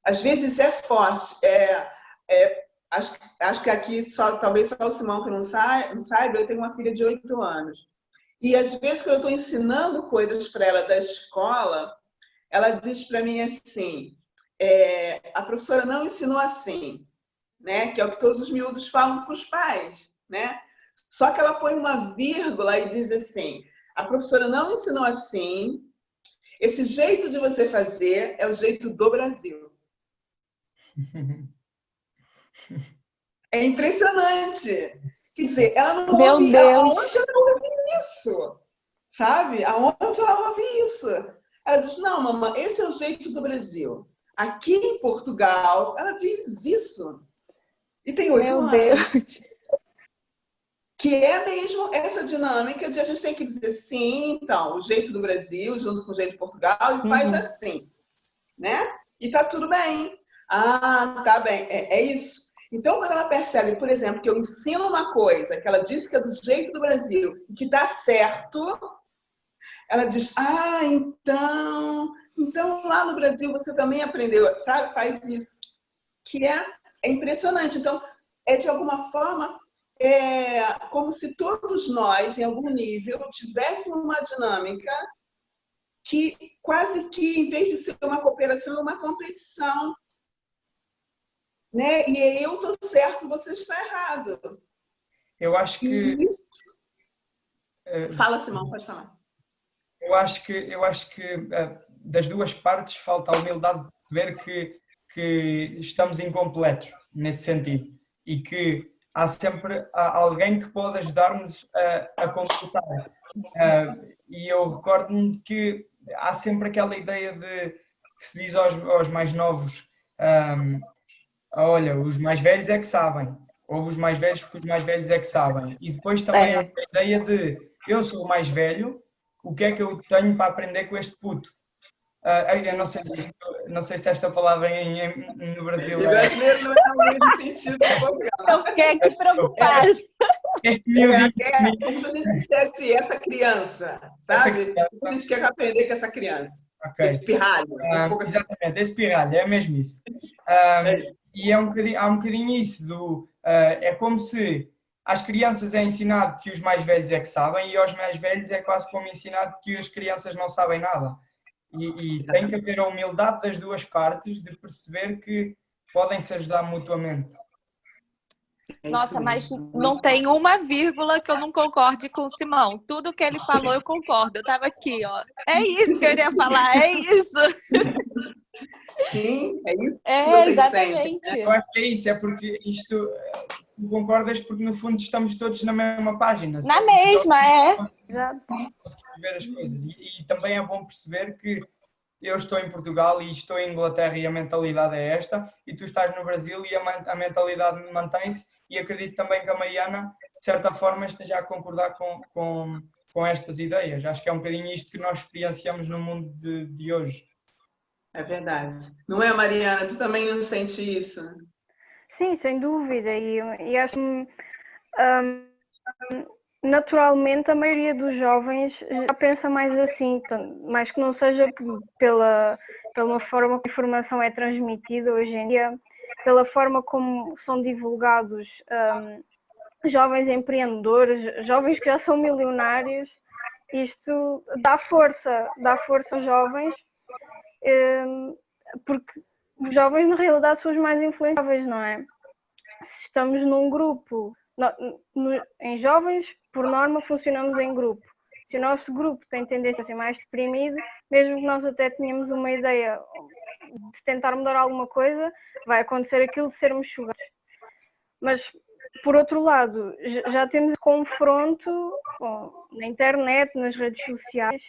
às vezes é forte. Acho que aqui talvez só o Simão que não saiba, eu tenho uma filha de 8 anos. E às vezes que eu estou ensinando coisas para ela da escola, ela diz para mim assim, a professora não ensinou assim, né? Que é o que todos os miúdos falam para os pais, né? Só que ela põe uma vírgula e diz assim, a professora não ensinou assim, esse jeito de você fazer é o jeito do Brasil. É impressionante. Quer dizer, ela não ouve... Aonde ela ouve isso? Sabe? Aonde ela ouve isso? Ela diz, não, mamãe, esse é o jeito do Brasil. Aqui em Portugal, ela diz isso. E tem 8 anos. Meu Deus! Que é mesmo essa dinâmica de a gente tem que dizer sim, então, o jeito do Brasil, junto com o jeito de Portugal, e faz assim, né? E tá tudo bem. Ah, tá bem. É isso. Então, quando ela percebe, por exemplo, que eu ensino uma coisa, que ela diz que é do jeito do Brasil e que dá certo, ela diz, então lá no Brasil você também aprendeu, sabe? Faz isso. Que é impressionante. Então, de alguma forma, como se todos nós, em algum nível, tivéssemos uma dinâmica que quase que, em vez de ser uma cooperação, é uma competição. Né? E eu estou certo, você está errado. Eu acho que... Fala, Simão, pode falar. Eu acho que das duas partes falta a humildade de perceber que estamos incompletos nesse sentido e que há sempre alguém que pode ajudar-nos a completar. E eu recordo-me que há sempre aquela ideia que se diz aos mais novos, olha, os mais velhos é que sabem. Ouve os mais velhos porque os mais velhos é que sabem. E depois também há a ideia de eu sou o mais velho, o que é que eu tenho para aprender com este puto? Eu não sei não sei se esta palavra no Brasil E brasileiro não é o mesmo sentido de Portugal. Eu fiquei aqui preocupada. Este miudinho. É como se a gente dissesse essa criança, sabe? A gente quer aprender com essa criança. Ok. Esse pirralho. Exatamente, esse pirralho, é mesmo isso. E há um bocadinho isso, é como se às crianças é ensinado que os mais velhos é que sabem e aos mais velhos é quase como ensinado que as crianças não sabem nada. E tem que haver a humildade das duas partes de perceber que podem se ajudar mutuamente. Nossa, mas não tem uma vírgula que eu não concorde com o Simão. Tudo que ele falou eu concordo. Eu estava aqui, ó. É isso que eu iria falar, é isso. Sim, é isso que É, exatamente. Eu acho que é isso, é porque isto... Tu concordas porque no fundo estamos todos na mesma página. Na mesma, é. Conseguimos ver as coisas. E também é bom perceber que eu estou em Portugal e estou em Inglaterra e a mentalidade é esta, e tu estás no Brasil e a mentalidade mantém-se, e acredito também que a Mariana, de certa forma, esteja a concordar com estas ideias. Acho que é um bocadinho isto que nós experienciamos no mundo de hoje. É verdade. Não é, Mariana? Tu também não sente isso? Sim, sem dúvida. E acho que naturalmente a maioria dos jovens já pensa mais assim, mais que não seja pela forma que a informação é transmitida hoje em dia, pela forma como são divulgados jovens empreendedores, jovens que já são milionários. Isto dá força aos jovens, porque os jovens na realidade são os mais influenciáveis, não é? Se estamos num grupo, em jovens, por norma, funcionamos em grupo. Se o nosso grupo tem tendência a ser mais deprimido, mesmo que nós até tenhamos uma ideia de tentar mudar alguma coisa, vai acontecer aquilo de sermos julgados. Mas, por outro lado, já temos confronto na internet, nas redes sociais,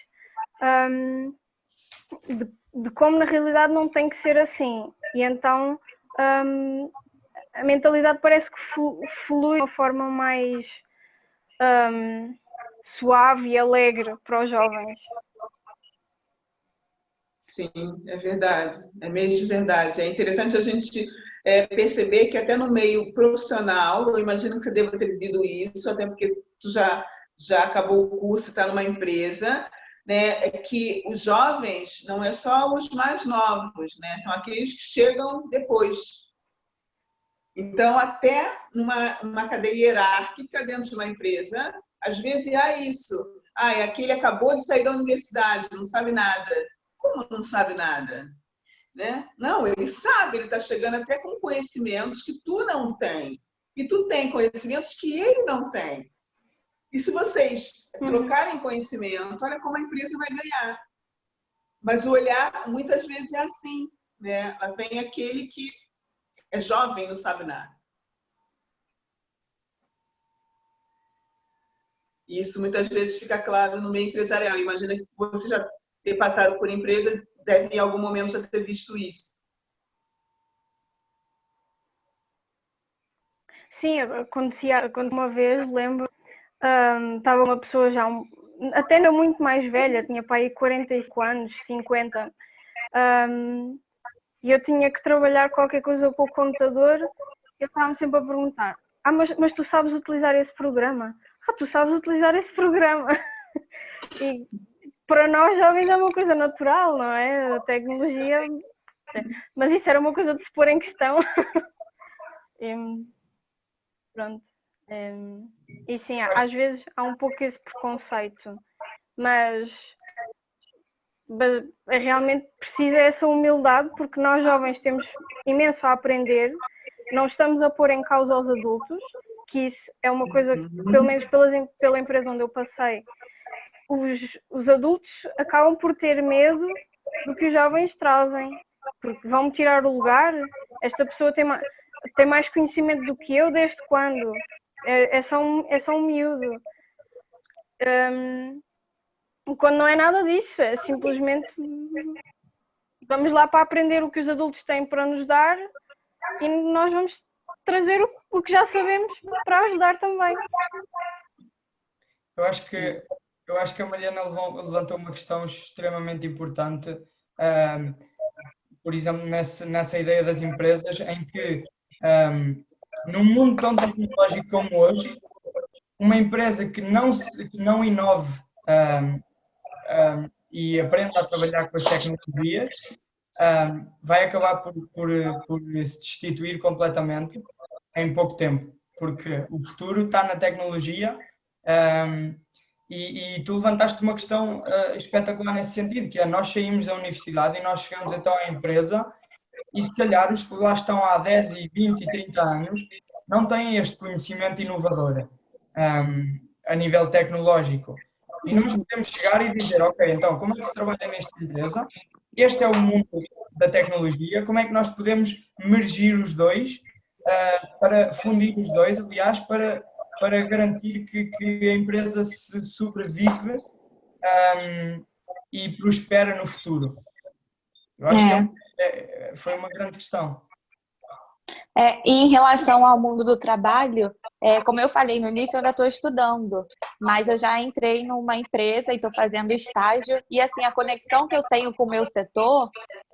de como na realidade não tem que ser assim. E então a mentalidade parece que flui de uma forma mais suave e alegre para os jovens. Sim, é verdade. É mesmo verdade. É interessante a gente perceber que até no meio profissional, eu imagino que você deva ter vivido isso, até porque tu já acabou o curso, está numa empresa, né? É que os jovens não é só os mais novos, né? São aqueles que chegam depois. Então, até numa cadeia hierárquica dentro de uma empresa, às vezes há isso. Aquele acabou de sair da universidade, não sabe nada. Como não sabe nada? Né? Não, ele sabe, ele está chegando até com conhecimentos que tu não tem. E tu tem conhecimentos que ele não tem. E se vocês trocarem conhecimento, olha como a empresa vai ganhar. Mas o olhar, muitas vezes, é assim. Né? Vem aquele que é jovem e não sabe nada. E isso muitas vezes fica claro no meio empresarial. Imagina que você já ter passado por empresas, deve em algum momento já ter visto isso. Sim, acontecia uma vez, lembro, estava uma pessoa já até ainda muito mais velha, tinha para aí 45 anos, 50, e eu tinha que trabalhar qualquer coisa com o computador, eu estava sempre a perguntar, mas tu sabes utilizar esse programa? Tu sabes utilizar esse programa? E para nós jovens é uma coisa natural, não é? A tecnologia, mas isso era uma coisa de se pôr em questão. E, pronto. E sim, às vezes há um pouco esse preconceito, mas realmente precisa essa humildade, porque nós jovens temos imenso a aprender, não estamos a pôr em causa os adultos, que isso é uma coisa que, pelo menos pela empresa onde eu passei, os adultos acabam por ter medo do que os jovens trazem, porque vão-me tirar o lugar, esta pessoa tem mais conhecimento do que eu, desde quando? É só um miúdo. Quando não é nada disso, é simplesmente vamos lá para aprender o que os adultos têm para nos dar e nós vamos trazer o que já sabemos para ajudar também. Eu acho que a Mariana levantou uma questão extremamente importante, por exemplo, nessa ideia das empresas, em que, num mundo tão tecnológico como hoje, uma empresa que não inove e aprenda a trabalhar com as tecnologias vai acabar por se destituir completamente em pouco tempo, porque o futuro está na tecnologia. E tu levantaste uma questão espetacular nesse sentido, que é nós saímos da universidade e nós chegamos então à empresa e se calhar os que lá estão há 10 e 20 e 30 anos não têm este conhecimento inovador a nível tecnológico. E nós podemos chegar e dizer, ok, então como é que se trabalha nesta empresa? Este é o mundo da tecnologia, como é que nós podemos mergir os dois, para fundir os dois, aliás, para garantir que a empresa se sobrevive e prospera no futuro. Eu acho que foi uma grande questão. E em relação ao mundo do trabalho, como eu falei no início, eu ainda estou estudando, mas eu já entrei numa empresa e estou fazendo estágio, e assim, a conexão que eu tenho com o meu setor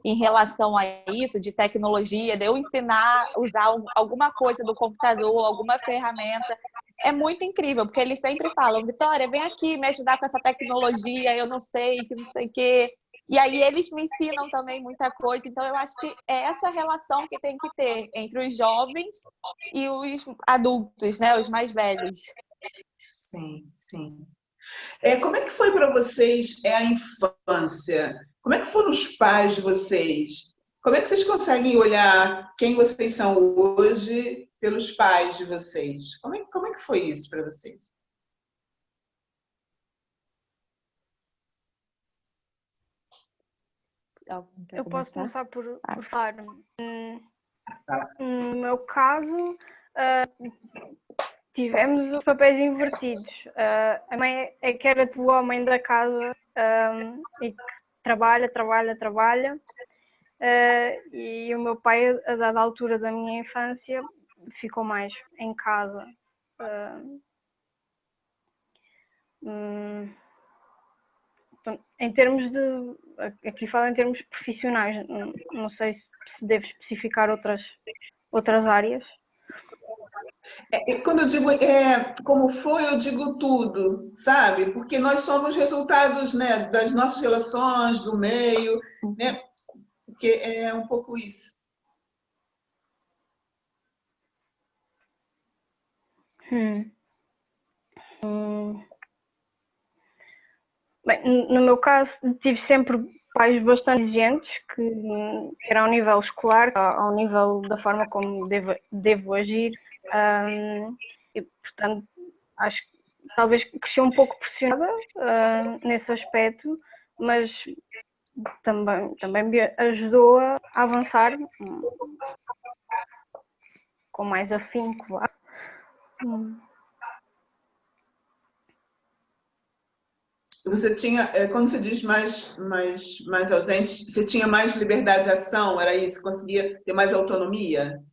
em relação a isso, de tecnologia, de eu ensinar a usar alguma coisa do computador, alguma ferramenta, é muito incrível, porque eles sempre falam, Vitória, vem aqui me ajudar com essa tecnologia, eu não sei, que não sei o quê. E aí eles me ensinam também muita coisa, então eu acho que é essa relação que tem que ter entre os jovens e os adultos, né, os mais velhos. Sim, sim. Como é que foi para vocês a infância? Como é que foram os pais de vocês? Como é que vocês conseguem olhar quem vocês são hoje pelos pais de vocês? Como é que foi isso para vocês? Eu posso começar por falar. No meu caso, tivemos os papéis invertidos. A mãe é que era o homem da casa e que trabalha. E o meu pai, a dada altura da minha infância, ficou mais em casa. Em termos aqui falo em termos profissionais, não sei se devo especificar outras áreas. Quando eu digo como foi, eu digo tudo, sabe? Porque nós somos resultados, né, das nossas relações, do meio, né? Porque é um pouco isso. Bem, no meu caso, tive sempre pais bastante exigentes, que era ao nível escolar, ao nível da forma como devo agir, e, portanto, acho que talvez cresci um pouco pressionada nesse aspecto, mas também me ajudou a avançar com mais afinco, lá. Você tinha, quando você diz mais ausente, você tinha mais liberdade de ação, era isso? Conseguia ter mais autonomia?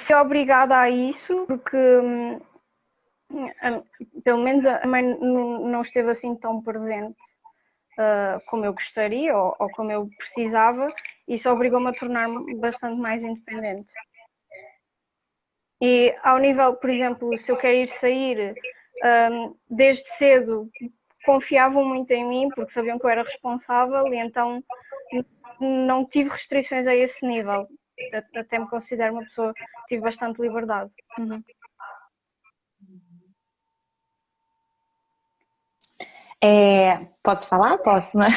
Fui obrigada a isso, porque pelo menos a mãe não esteve assim tão presente como eu gostaria ou como eu precisava, e isso obrigou-me a tornar-me bastante mais independente. E ao nível, por exemplo, se eu quero ir sair, desde cedo confiavam muito em mim, porque sabiam que eu era responsável, e então não tive restrições a esse nível. Até me considero uma pessoa que tive bastante liberdade. Posso falar? Posso, né?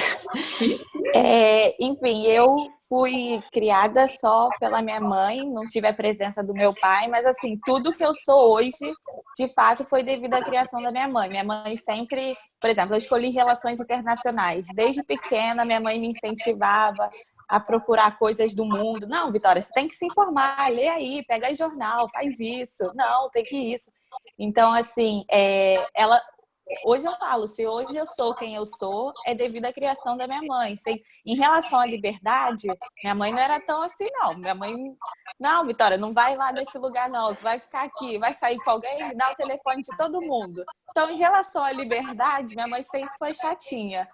Enfim, eu fui criada só pela minha mãe, não tive a presença do meu pai, mas assim, tudo que eu sou hoje, de fato, foi devido à criação da minha mãe. Minha mãe sempre, por exemplo, eu escolhi relações internacionais. Desde pequena, minha mãe me incentivava a procurar coisas do mundo. Não, Vitória, você tem que se informar, lê aí, pega aí jornal, faz isso. Não, tem que isso. Então, assim, ela hoje eu falo, se hoje eu sou quem eu sou, é devido à criação da minha mãe. Em relação à liberdade, minha mãe não era tão assim, não. Minha mãe, não, Vitória, não vai lá nesse lugar, não. Tu vai ficar aqui, vai sair com alguém e dar o telefone de todo mundo. Então, em relação à liberdade, minha mãe sempre foi chatinha.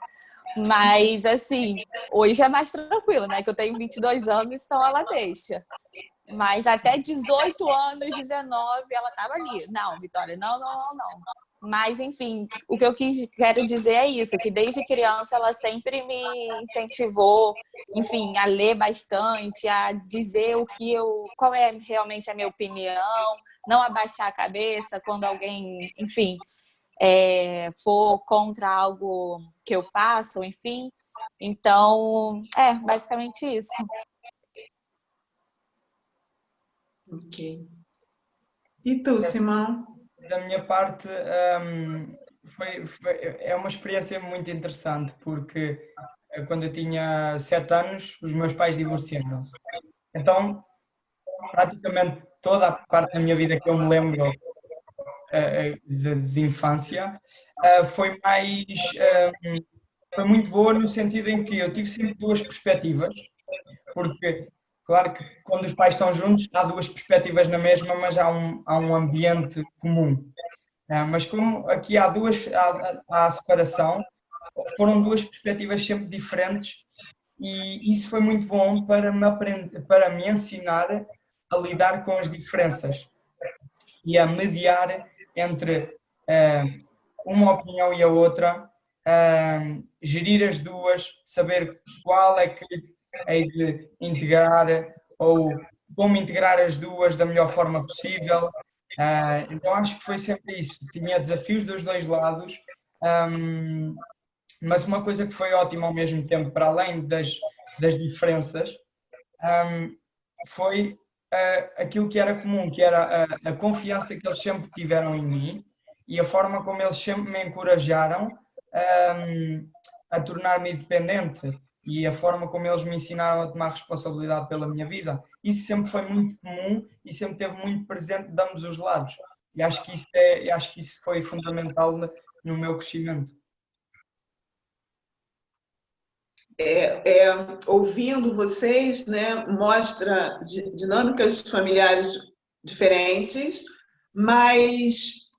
Mas, assim, hoje é mais tranquilo, né? Que eu tenho 22 anos, então ela deixa. Mas até 18 anos, 19, ela tava ali. Não, Vitória, não, não, não, não. Mas, enfim, o que eu quero dizer é isso, que desde criança ela sempre me incentivou, enfim, a ler bastante, a dizer qual é realmente a minha opinião, não abaixar a cabeça quando alguém, enfim, for contra algo que eu faço, enfim. Então, basicamente isso. Ok. E tu, Simão? Da minha parte, é uma experiência muito interessante, porque quando eu tinha 7 anos, os meus pais divorciaram-se. Então, praticamente toda a parte da minha vida que eu me lembro de infância foi foi muito boa no sentido em que eu tive sempre duas perspectivas, porque claro que quando os pais estão juntos há duas perspectivas na mesma, mas há um ambiente comum. Mas como aqui há a separação, foram duas perspectivas sempre diferentes e isso foi muito bom para me ensinar a lidar com as diferenças e a mediar entre uma opinião e a outra, gerir as duas, saber qual é que hei de integrar ou como integrar as duas da melhor forma possível. Então acho que foi sempre isso. Tinha desafios dos dois lados, mas uma coisa que foi ótima ao mesmo tempo, para além das diferenças, foi aquilo que era comum, que era a confiança que eles sempre tiveram em mim e a forma como eles sempre me encorajaram a tornar-me independente e a forma como eles me ensinaram a tomar responsabilidade pela minha vida. Isso sempre foi muito comum e sempre esteve muito presente de ambos os lados. E acho que isso foi fundamental no meu crescimento. Ouvindo vocês, né, mostra dinâmicas familiares diferentes, mas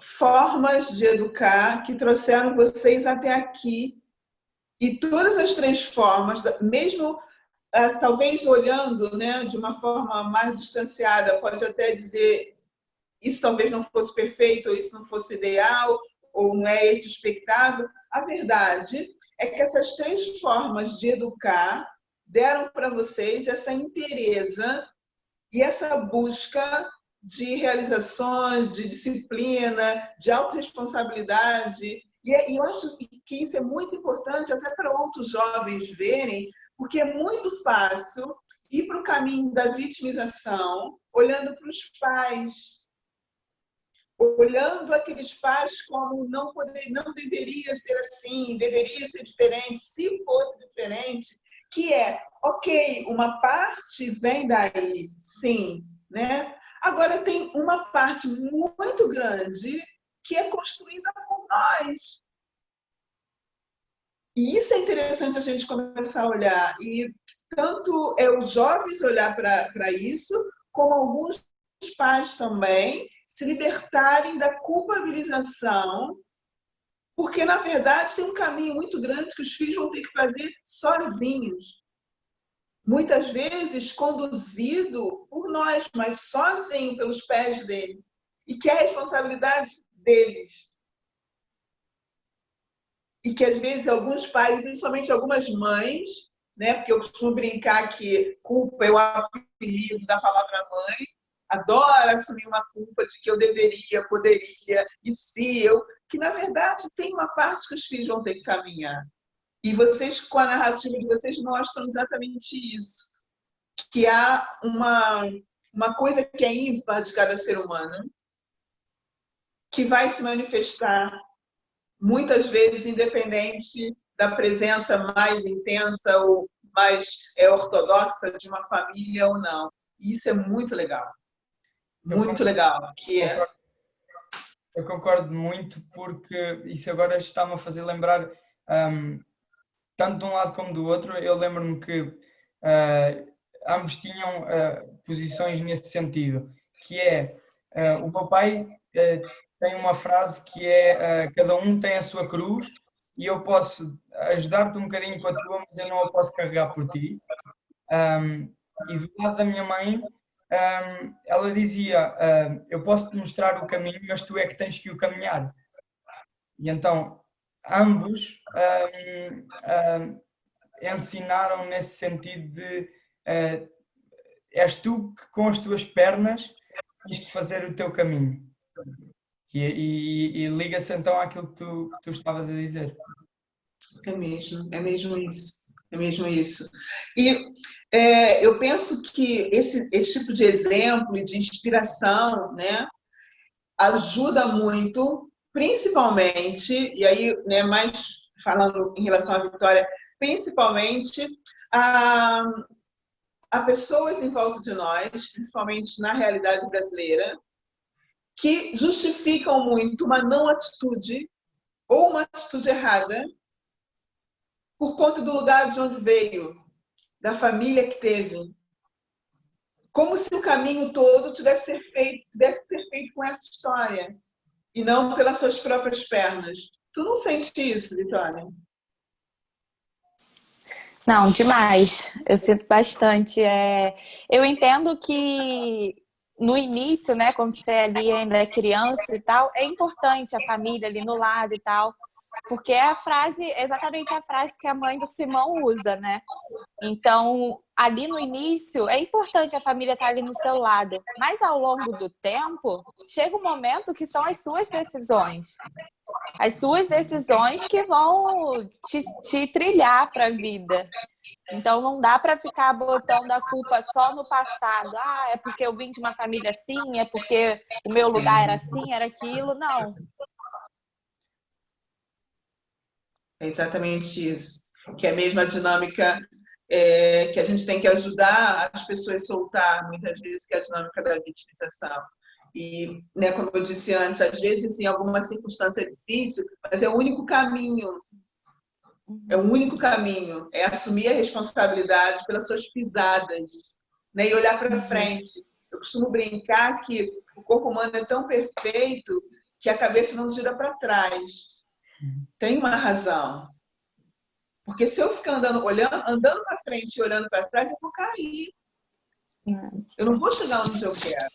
formas de educar que trouxeram vocês até aqui. E todas as três formas, mesmo talvez olhando, né, de uma forma mais distanciada, pode até dizer isso talvez não fosse perfeito, ou isso não fosse ideal, ou não é esse expectável. A verdade é que essas três formas de educar deram para vocês essa inteireza e essa busca de realizações, de disciplina, de autorresponsabilidade. E eu acho que isso é muito importante até para outros jovens verem, porque é muito fácil ir para o caminho da vitimização, olhando para os pais, olhando aqueles pais como não deveria ser assim, deveria ser diferente, se fosse diferente, que ok, uma parte vem daí, sim, né? Agora tem uma parte muito grande que é construída por nós. E isso é interessante a gente começar a olhar. E tanto os jovens olhar para isso, como alguns pais também, se libertarem da culpabilização, porque, na verdade, tem um caminho muito grande que os filhos vão ter que fazer sozinhos. Muitas vezes conduzido por nós, mas sozinho, pelos pés deles. E que é a responsabilidade deles. E que, às vezes, alguns pais, principalmente algumas mães, né, porque eu costumo brincar que culpa é o apelido da palavra mãe, adora assumir uma culpa de que eu deveria, poderia, e se eu, que na verdade tem uma parte que os filhos vão ter que caminhar. E vocês, com a narrativa de vocês, mostram exatamente isso, que há uma coisa que é ímpar de cada ser humano, que vai se manifestar muitas vezes independente da presença mais intensa ou mais ortodoxa de uma família ou não. E isso é muito legal. Muito legal. Eu concordo muito, porque isso agora está-me a fazer lembrar, tanto de um lado como do outro. Eu lembro-me que ambos tinham posições nesse sentido, que é, o meu pai tem uma frase que é, cada um tem a sua cruz e eu posso ajudar-te um bocadinho com a tua, mas eu não a posso carregar por ti. E do lado da minha mãe, ela dizia, eu posso te mostrar o caminho, mas tu é que tens que o caminhar. E então, ambos ensinaram nesse sentido de és tu que com as tuas pernas tens que fazer o teu caminho. E liga-se então àquilo que tu estavas a dizer. É mesmo isso. É mesmo isso. E eu penso que esse tipo de exemplo e de inspiração, né, ajuda muito, principalmente, e aí, né, mais falando em relação à Vitória, principalmente a pessoas em volta de nós, principalmente na realidade brasileira, que justificam muito uma não atitude ou uma atitude errada por conta do lugar de onde veio, da família que teve. Como se o caminho todo tivesse que ser feito com essa história, e não pelas suas próprias pernas. Tu não sente isso, Vitória? Não, demais. Eu sinto bastante. Eu entendo que no início, né, quando você ali ainda é criança e tal, é importante a família ali no lado e tal, porque é exatamente a frase que a mãe do Simão usa, né? Então, ali no início, é importante a família estar ali no seu lado, mas ao longo do tempo, chega um momento que são as suas decisões. As suas decisões que vão te trilhar para a vida. Então, não dá para ficar botando a culpa só no passado. Ah, é porque eu vim de uma família assim, é porque o meu lugar era assim, era aquilo. Não. É exatamente isso. Que é a mesma dinâmica que a gente tem que ajudar as pessoas a soltar, muitas vezes, que é a dinâmica da vitimização. E, né, como eu disse antes, às vezes, em alguma circunstância é difícil, mas é o único caminho. É o único caminho. É assumir a responsabilidade pelas suas pisadas, né, e olhar para frente. Eu costumo brincar que o corpo humano é tão perfeito que a cabeça não gira para trás. Tem uma razão. Porque se eu ficar andando para frente e olhando para trás, eu vou cair. Eu não vou chegar onde eu quero.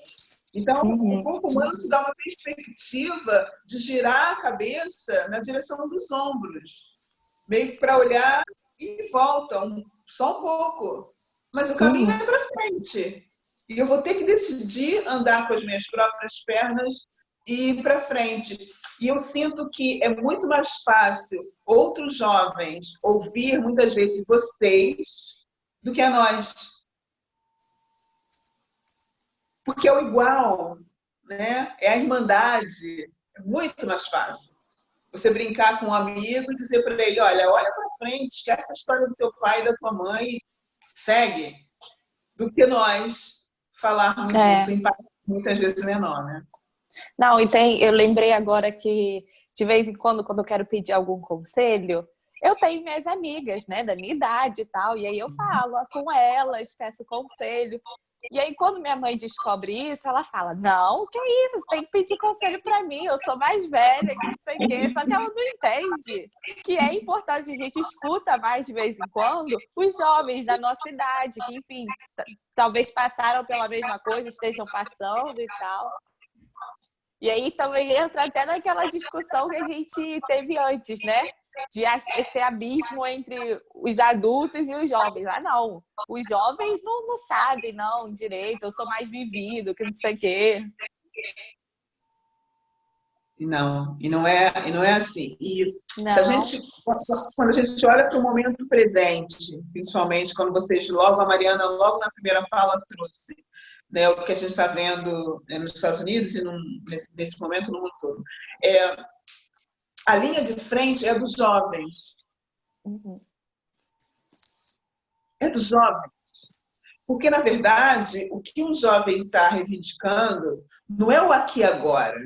Então, o corpo humano te dá uma perspectiva de girar a cabeça na direção dos ombros, meio que para olhar e volta, só um pouco. Mas o caminho é para frente. E eu vou ter que decidir andar com as minhas próprias pernas e ir para frente. E eu sinto que é muito mais fácil outros jovens ouvir, muitas vezes, vocês, do que a nós. Porque é o igual, né? É a irmandade. É muito mais fácil. Você brincar com um amigo e dizer para ele, olha para frente, esquece a história do teu pai e da tua mãe, segue. Do que nós falarmos isso em parte muitas vezes menor, né? Não, eu lembrei agora que de vez em quando eu quero pedir algum conselho, eu tenho minhas amigas, né, da minha idade e tal, e aí eu falo com elas, peço conselho. E aí quando minha mãe descobre isso, ela fala, não, que é isso, você tem que pedir conselho para mim, eu sou mais velha, que não sei o quê. Só que ela não entende que é importante, a gente escuta mais de vez em quando os jovens da nossa idade, que enfim, talvez passaram pela mesma coisa, estejam passando e tal. E aí também entra até naquela discussão que a gente teve antes, né? De esse abismo entre os adultos e os jovens. Ah, não, os jovens não sabem, não, direito, eu sou mais vivido, que não sei o quê. E não é assim. E quando a gente olha para o momento presente, principalmente quando a Mariana, logo na primeira fala, trouxe, né, o que a gente está vendo nos Estados Unidos e nesse momento no mundo todo. A linha de frente é dos jovens. É dos jovens. Porque, na verdade, o que um jovem está reivindicando não é o aqui e agora.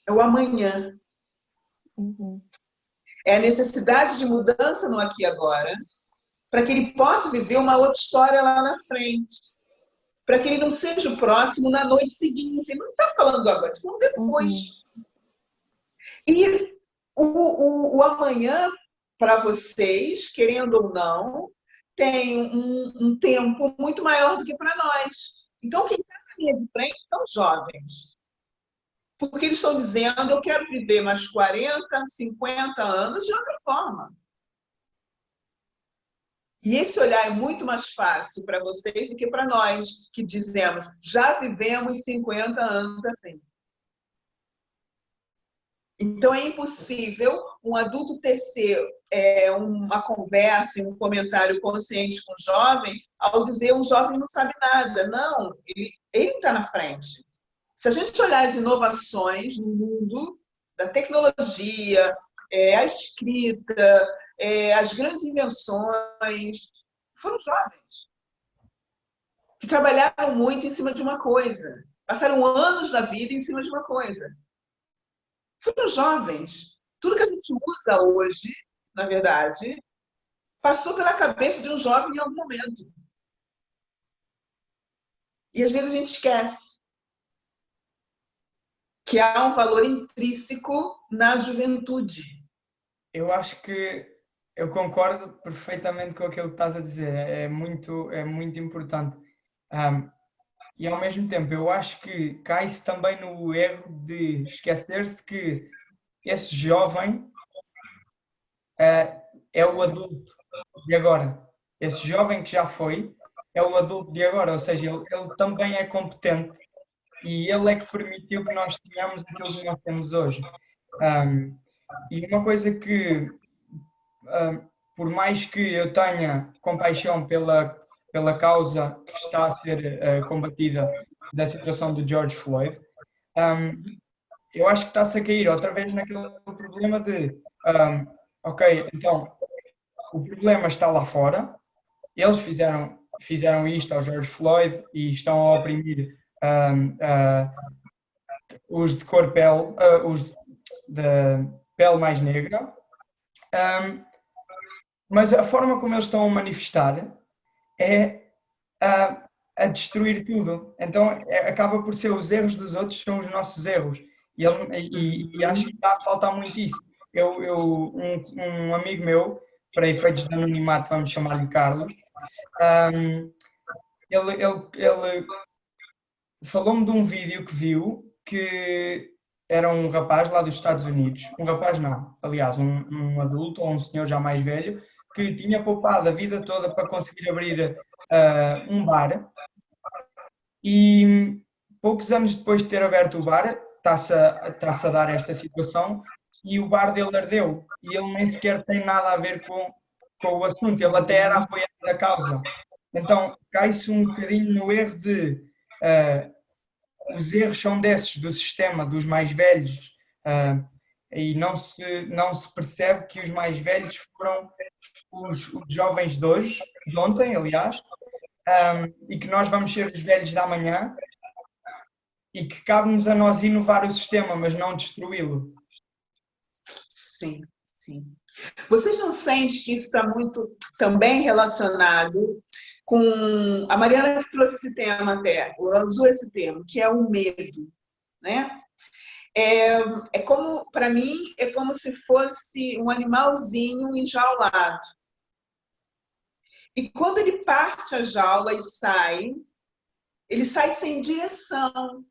é o amanhã. É a necessidade de mudança no aqui e agora, para que ele possa viver uma outra história lá na frente. Para que ele não seja o próximo na noite seguinte. Ele não está falando agora, está falando depois. E o amanhã, para vocês, querendo ou não, tem um tempo muito maior do que para nós. Então, quem está na linha de frente são os jovens. Porque eles estão dizendo, eu quero viver mais 40, 50 anos de outra forma. E esse olhar é muito mais fácil para vocês do que para nós, que dizemos, já vivemos 50 anos assim. Então, é impossível um adulto tecer uma conversa, um comentário consciente com o jovem, ao dizer o jovem não sabe nada. Não, ele está na frente. Se a gente olhar as inovações no mundo da tecnologia, a escrita, as grandes invenções, foram jovens que trabalharam muito em cima de uma coisa, passaram anos da vida em cima de uma coisa. Foram jovens. Tudo que a gente usa hoje, na verdade, passou pela cabeça de um jovem em algum momento. E às vezes a gente esquece que há um valor intrínseco na juventude. Eu acho que eu concordo perfeitamente com aquilo que estás a dizer. É muito importante. E ao mesmo tempo, eu acho que cai-se também no erro de esquecer-se que esse jovem é o adulto de agora. Esse jovem que já foi é o adulto de agora, ou seja, ele também é competente e ele é que permitiu que nós tenhamos aquilo que nós temos hoje. E uma coisa que, por mais que eu tenha compaixão pela causa que está a ser combatida da situação do George Floyd, eu acho que está-se a cair outra vez naquele problema de ok, então o problema está lá fora, eles fizeram isto ao George Floyd e estão a oprimir os de os de pele mais negra, mas a forma como eles estão a manifestar é a destruir tudo. Então acaba por ser os erros dos outros são os nossos erros. E acho que está a faltar muito isso. Um amigo meu, para efeitos de anonimato, vamos chamar-lhe Carlos, ele falou-me de um vídeo que viu que era um rapaz lá dos Estados Unidos. Um rapaz não, aliás, um adulto ou um senhor já mais velho que tinha poupado a vida toda para conseguir abrir um bar e poucos anos depois de ter aberto o bar está-se a dar esta situação e o bar dele ardeu e ele nem sequer tem nada a ver com o assunto, ele até era apoiado da causa. Então cai-se um bocadinho no erro de os erros são desses do sistema, dos mais velhos, e não se percebe que os mais velhos foram os jovens de hoje, de ontem, aliás, e que nós vamos ser os velhos da manhã e que cabe-nos a nós inovar o sistema, mas não destruí-lo. Sim, sim. Vocês não sentem que isso está muito também relacionado com... A Mariana que trouxe esse tema até, ela usou esse termo, que é o medo, né? É como, para mim, é como se fosse um animalzinho enjaulado. E quando ele parte a jaula e ele sai sem direção,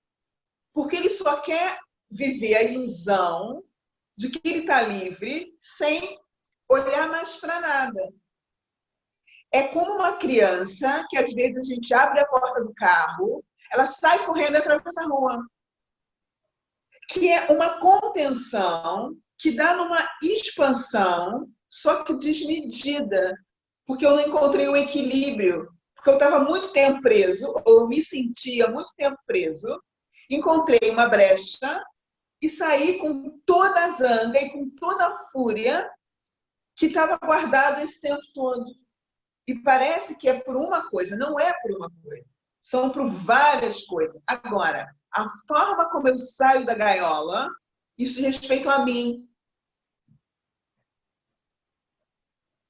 porque ele só quer viver a ilusão de que ele está livre sem olhar mais para nada. É como uma criança que às vezes a gente abre a porta do carro, ela sai correndo e atravessa a rua. Que é uma contenção que dá numa expansão, só que desmedida, porque eu não encontrei o equilíbrio, porque eu estava muito tempo preso, ou eu me sentia muito tempo preso, encontrei uma brecha e saí com toda a zanga e com toda a fúria que estava guardado esse tempo todo. E parece que é por uma coisa, não é por uma coisa, são por várias coisas. Agora, a forma como eu saio da gaiola Isso diz respeito a mim,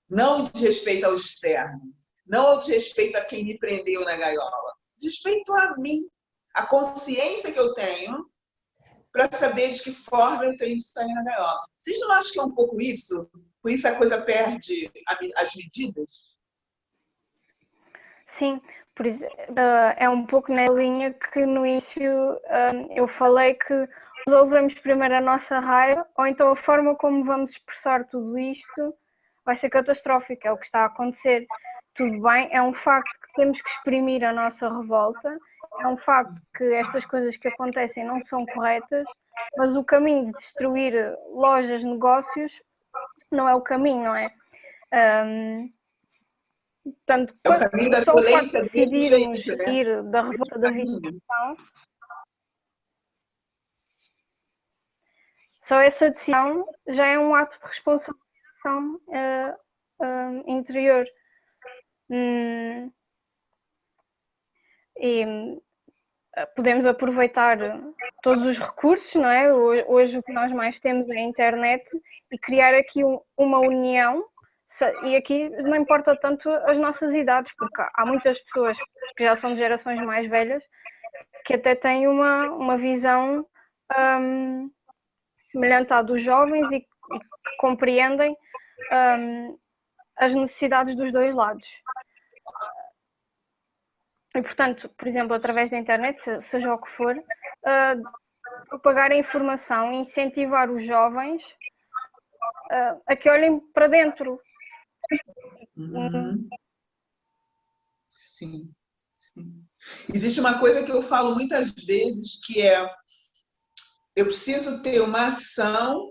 não diz respeito ao externo, não diz respeito a quem me prendeu na gaiola, diz respeito a mim, a consciência que eu tenho para saber de que forma eu tenho de sair na gaiola. Vocês não acham que é um pouco isso? Por isso a coisa perde as medidas? Sim, por isso, é um pouco na linha que no início eu falei que resolvemos primeiro a nossa raiva, ou então a forma como vamos expressar tudo isto vai ser catastrófica, é o que está a acontecer. Tudo bem, é um facto que temos que exprimir a nossa revolta, é um facto que estas coisas que acontecem não são corretas, mas o caminho de destruir lojas, negócios, não é o caminho, não é? Portanto, É o caminho da só o facto violência de desse decidirmos jeito, né? ir da revolta da visitação, só essa decisão já é um ato de responsabilização interior. E podemos aproveitar todos os recursos, não é? Hoje o que nós mais temos é a internet e criar aqui uma união. E aqui não importa tanto as nossas idades, porque há muitas pessoas que já são de gerações mais velhas que até têm uma visão semelhante à dos jovens e que compreendem as necessidades dos dois lados. E, portanto, por exemplo, através da internet, seja o que for, propagar a informação e incentivar os jovens a que olhem para dentro. Sim, sim. Existe uma coisa que eu falo muitas vezes, que é: eu preciso ter uma ação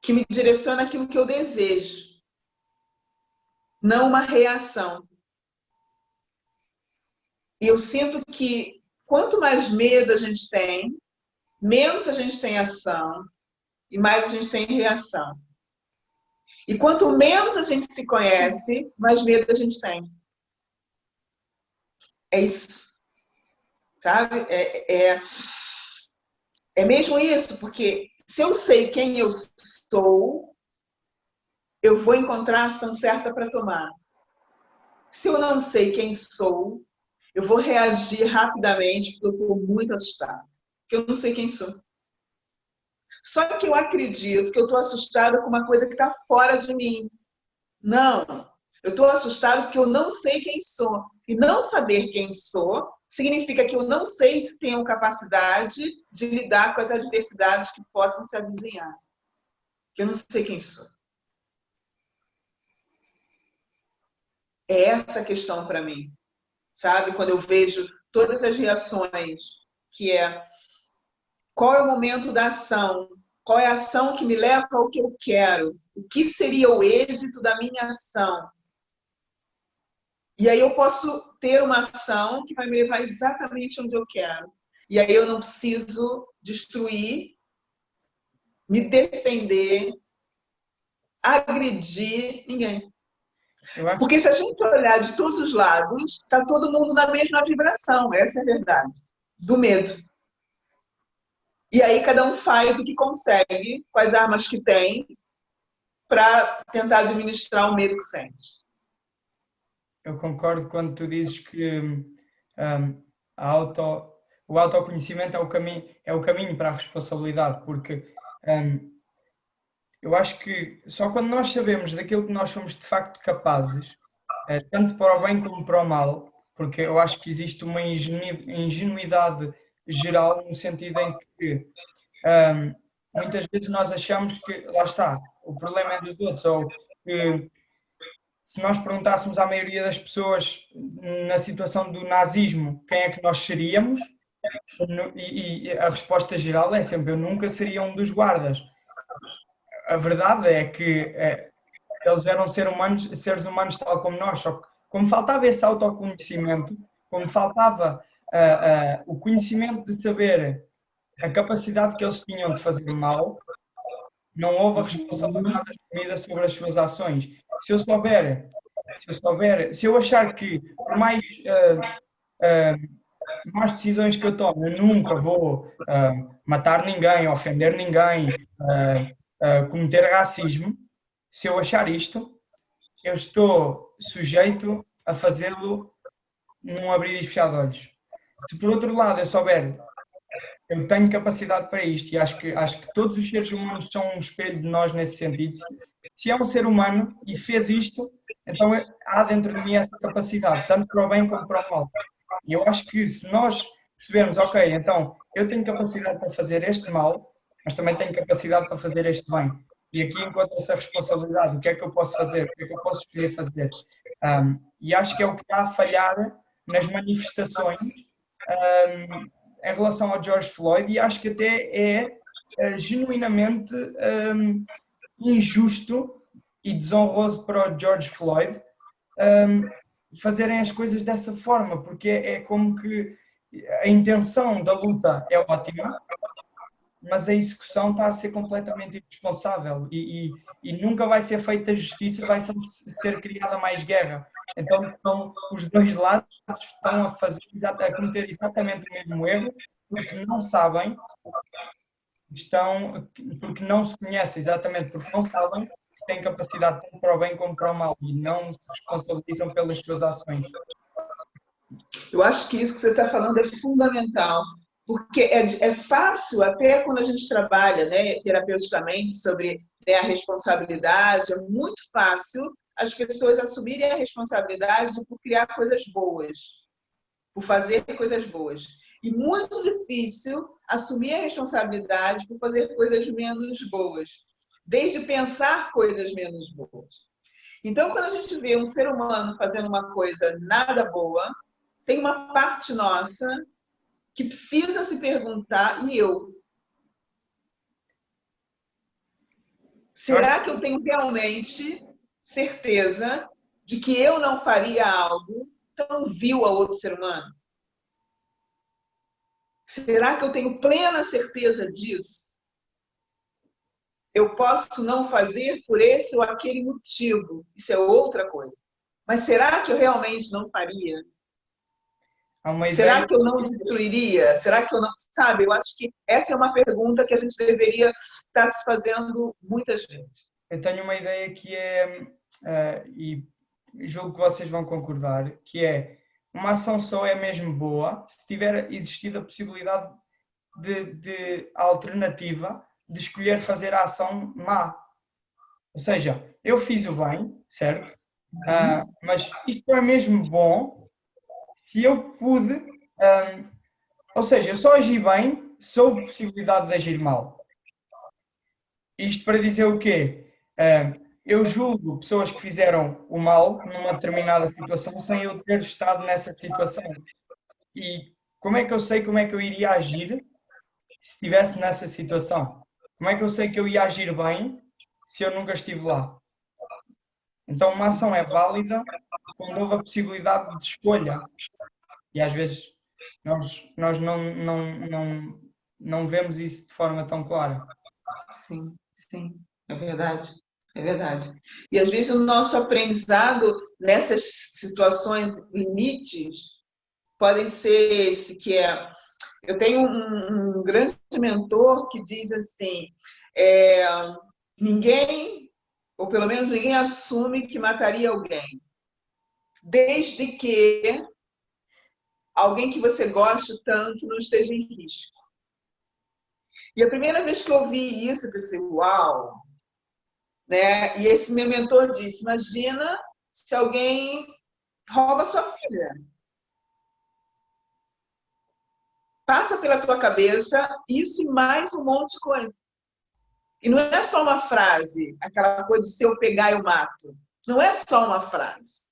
que me direcione aquilo que eu desejo, não uma reação. E eu sinto que quanto mais medo a gente tem, menos a gente tem ação e mais a gente tem reação. E quanto menos a gente se conhece, mais medo a gente tem. É isso. Sabe? É mesmo isso, porque se eu sei quem eu sou, eu vou encontrar a ação certa para tomar. Se eu não sei quem sou, eu vou reagir rapidamente porque eu estou muito assustada. Porque eu não sei quem sou. Só que eu acredito que eu estou assustada com uma coisa que está fora de mim. Não, eu estou assustada porque eu não sei quem sou. E não saber quem sou significa que eu não sei se tenho capacidade de lidar com as adversidades que possam se avizinhar. Que eu não sei quem sou. É essa a questão para mim. Sabe? Quando eu vejo todas as reações, que é: qual é o momento da ação? Qual é a ação que me leva ao que eu quero? O que seria o êxito da minha ação? E aí eu posso ter uma ação que vai me levar exatamente onde eu quero. E aí eu não preciso destruir, me defender, agredir ninguém. Porque se a gente olhar de todos os lados, está todo mundo na mesma vibração, essa é a verdade, do medo. E aí cada um faz o que consegue, com as armas que tem, para tentar administrar o medo que sente. Eu concordo quando tu dizes que o autoconhecimento é o caminho para a responsabilidade, porque eu acho que só quando nós sabemos daquilo que nós somos de facto capazes, tanto para o bem como para o mal, porque eu acho que existe uma ingenuidade geral no sentido em que muitas vezes nós achamos que, lá está, o problema é dos outros, ou que se nós perguntássemos à maioria das pessoas na situação do nazismo quem é que nós seríamos, e a resposta geral é sempre: eu nunca seria um dos guardas. A verdade é que eles eram seres humanos tal como nós, só que como faltava esse autoconhecimento, como faltava o conhecimento de saber a capacidade que eles tinham de fazer mal, não houve a responsabilidade assumida sobre as suas ações. Se eu achar que, por mais más decisões que eu tomo, eu nunca vou matar ninguém, ofender ninguém, cometer racismo. Se eu achar isto, eu estou sujeito a fazê-lo num abrir e fechar de olhos. Se por outro lado eu souber, eu tenho capacidade para isto e acho que todos os seres humanos são um espelho de nós nesse sentido. Se é um ser humano e fez isto, então há dentro de mim essa capacidade, tanto para o bem como para o mal. E eu acho que se nós percebermos, ok, então eu tenho capacidade para fazer este mal, mas também tenho capacidade para fazer este bem. E aqui encontra-se a responsabilidade, o que é que eu posso fazer, o que é que eu posso escolher fazer. E acho que é o que está a falhar nas manifestações em relação ao George Floyd, e acho que até é genuinamente injusto e desonroso para o George Floyd fazerem as coisas dessa forma, porque é como que a intenção da luta é ótima, mas a execução está a ser completamente irresponsável e nunca vai ser feita justiça, vai ser criada mais guerra. Então os dois lados estão a cometer exatamente o mesmo erro, porque não sabem, porque não se conhecem, exatamente porque não sabem que têm capacidade tanto para o bem como para o mal e não se responsabilizam pelas suas ações. Eu acho que isso que você está falando é fundamental, porque é fácil, até quando a gente trabalha, né, terapeuticamente sobre, né, a responsabilidade, é muito fácil as pessoas assumirem a responsabilidade por criar coisas boas, por fazer coisas boas. E muito difícil assumir a responsabilidade por fazer coisas menos boas, desde pensar coisas menos boas. Então, quando a gente vê um ser humano fazendo uma coisa nada boa, tem uma parte nossa que precisa se perguntar, e eu? Será que eu tenho realmente certeza de que eu não faria algo tão vil a outro ser humano? Será que eu tenho plena certeza disso? Eu posso não fazer por esse ou aquele motivo, isso é outra coisa. Mas será que eu realmente não faria? Será que eu não destruiria? Será que eu não... Sabe, eu acho que essa é uma pergunta que a gente deveria estar se fazendo muitas vezes. Eu tenho uma ideia que e julgo que vocês vão concordar, que é uma ação só é mesmo boa se tiver existido a possibilidade de alternativa de escolher fazer a ação má. Ou seja, eu fiz o bem, certo? Mas isto é mesmo bom se eu pude... ou seja, eu só agi bem se houve possibilidade de agir mal. Isto para dizer o quê? Eu julgo pessoas que fizeram o mal numa determinada situação sem eu ter estado nessa situação. E como é que eu sei como é que eu iria agir se estivesse nessa situação? Como é que eu sei que eu ia agir bem se eu nunca estive lá? Então uma ação é válida quando houve a possibilidade de escolha. E às vezes nós não vemos isso de forma tão clara. Sim, sim, é verdade. É verdade. E às vezes o nosso aprendizado nessas situações limites podem ser esse, que é... Eu tenho um grande mentor que diz assim, ninguém, ou pelo menos ninguém assume que mataria alguém, desde que alguém que você goste tanto não esteja em risco. E a primeira vez que eu ouvi isso, eu pensei, uau! Né? E esse meu mentor disse, imagina se alguém rouba sua filha. Passa pela tua cabeça isso e mais um monte de coisa. E não é só uma frase, aquela coisa de se eu pegar eu mato. Não é só uma frase.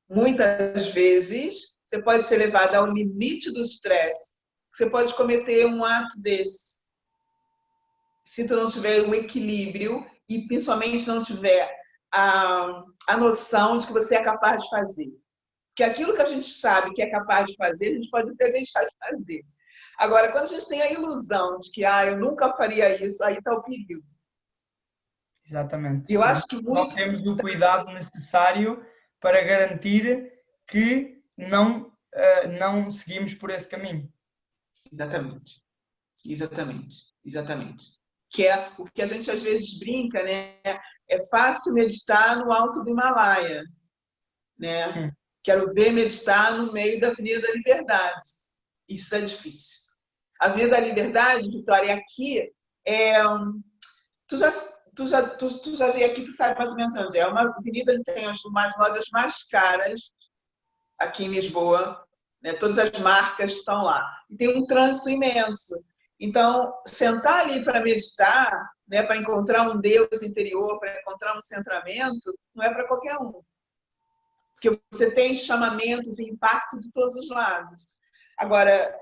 Muitas vezes você pode ser levado ao limite do estresse. Você pode cometer um ato desse. Se tu não tiver um equilíbrio e principalmente não tiver a noção de que você é capaz de fazer. Porque aquilo que a gente sabe que é capaz de fazer, a gente pode até deixar de fazer. Agora, quando a gente tem a ilusão de que eu nunca faria isso, aí está o perigo. Exatamente. E eu acho que muito... Nós temos o cuidado necessário para garantir que não não seguimos por esse caminho. Exatamente. Exatamente. Exatamente. Que é o que a gente às vezes brinca, né? É fácil meditar no alto do Himalaia, né? Quero ver meditar no meio da Avenida da Liberdade. Isso é difícil. A Avenida da Liberdade, Vitória, aqui, tu já veio aqui, tu sabe mais ou menos onde é. É uma avenida que tem as lojas mais caras aqui em Lisboa, né? Todas as marcas estão lá. E tem um trânsito imenso. Então, sentar ali para meditar, né, para encontrar um Deus interior, para encontrar um centramento, não é para qualquer um. Porque você tem chamamentos e impacto de todos os lados. Agora,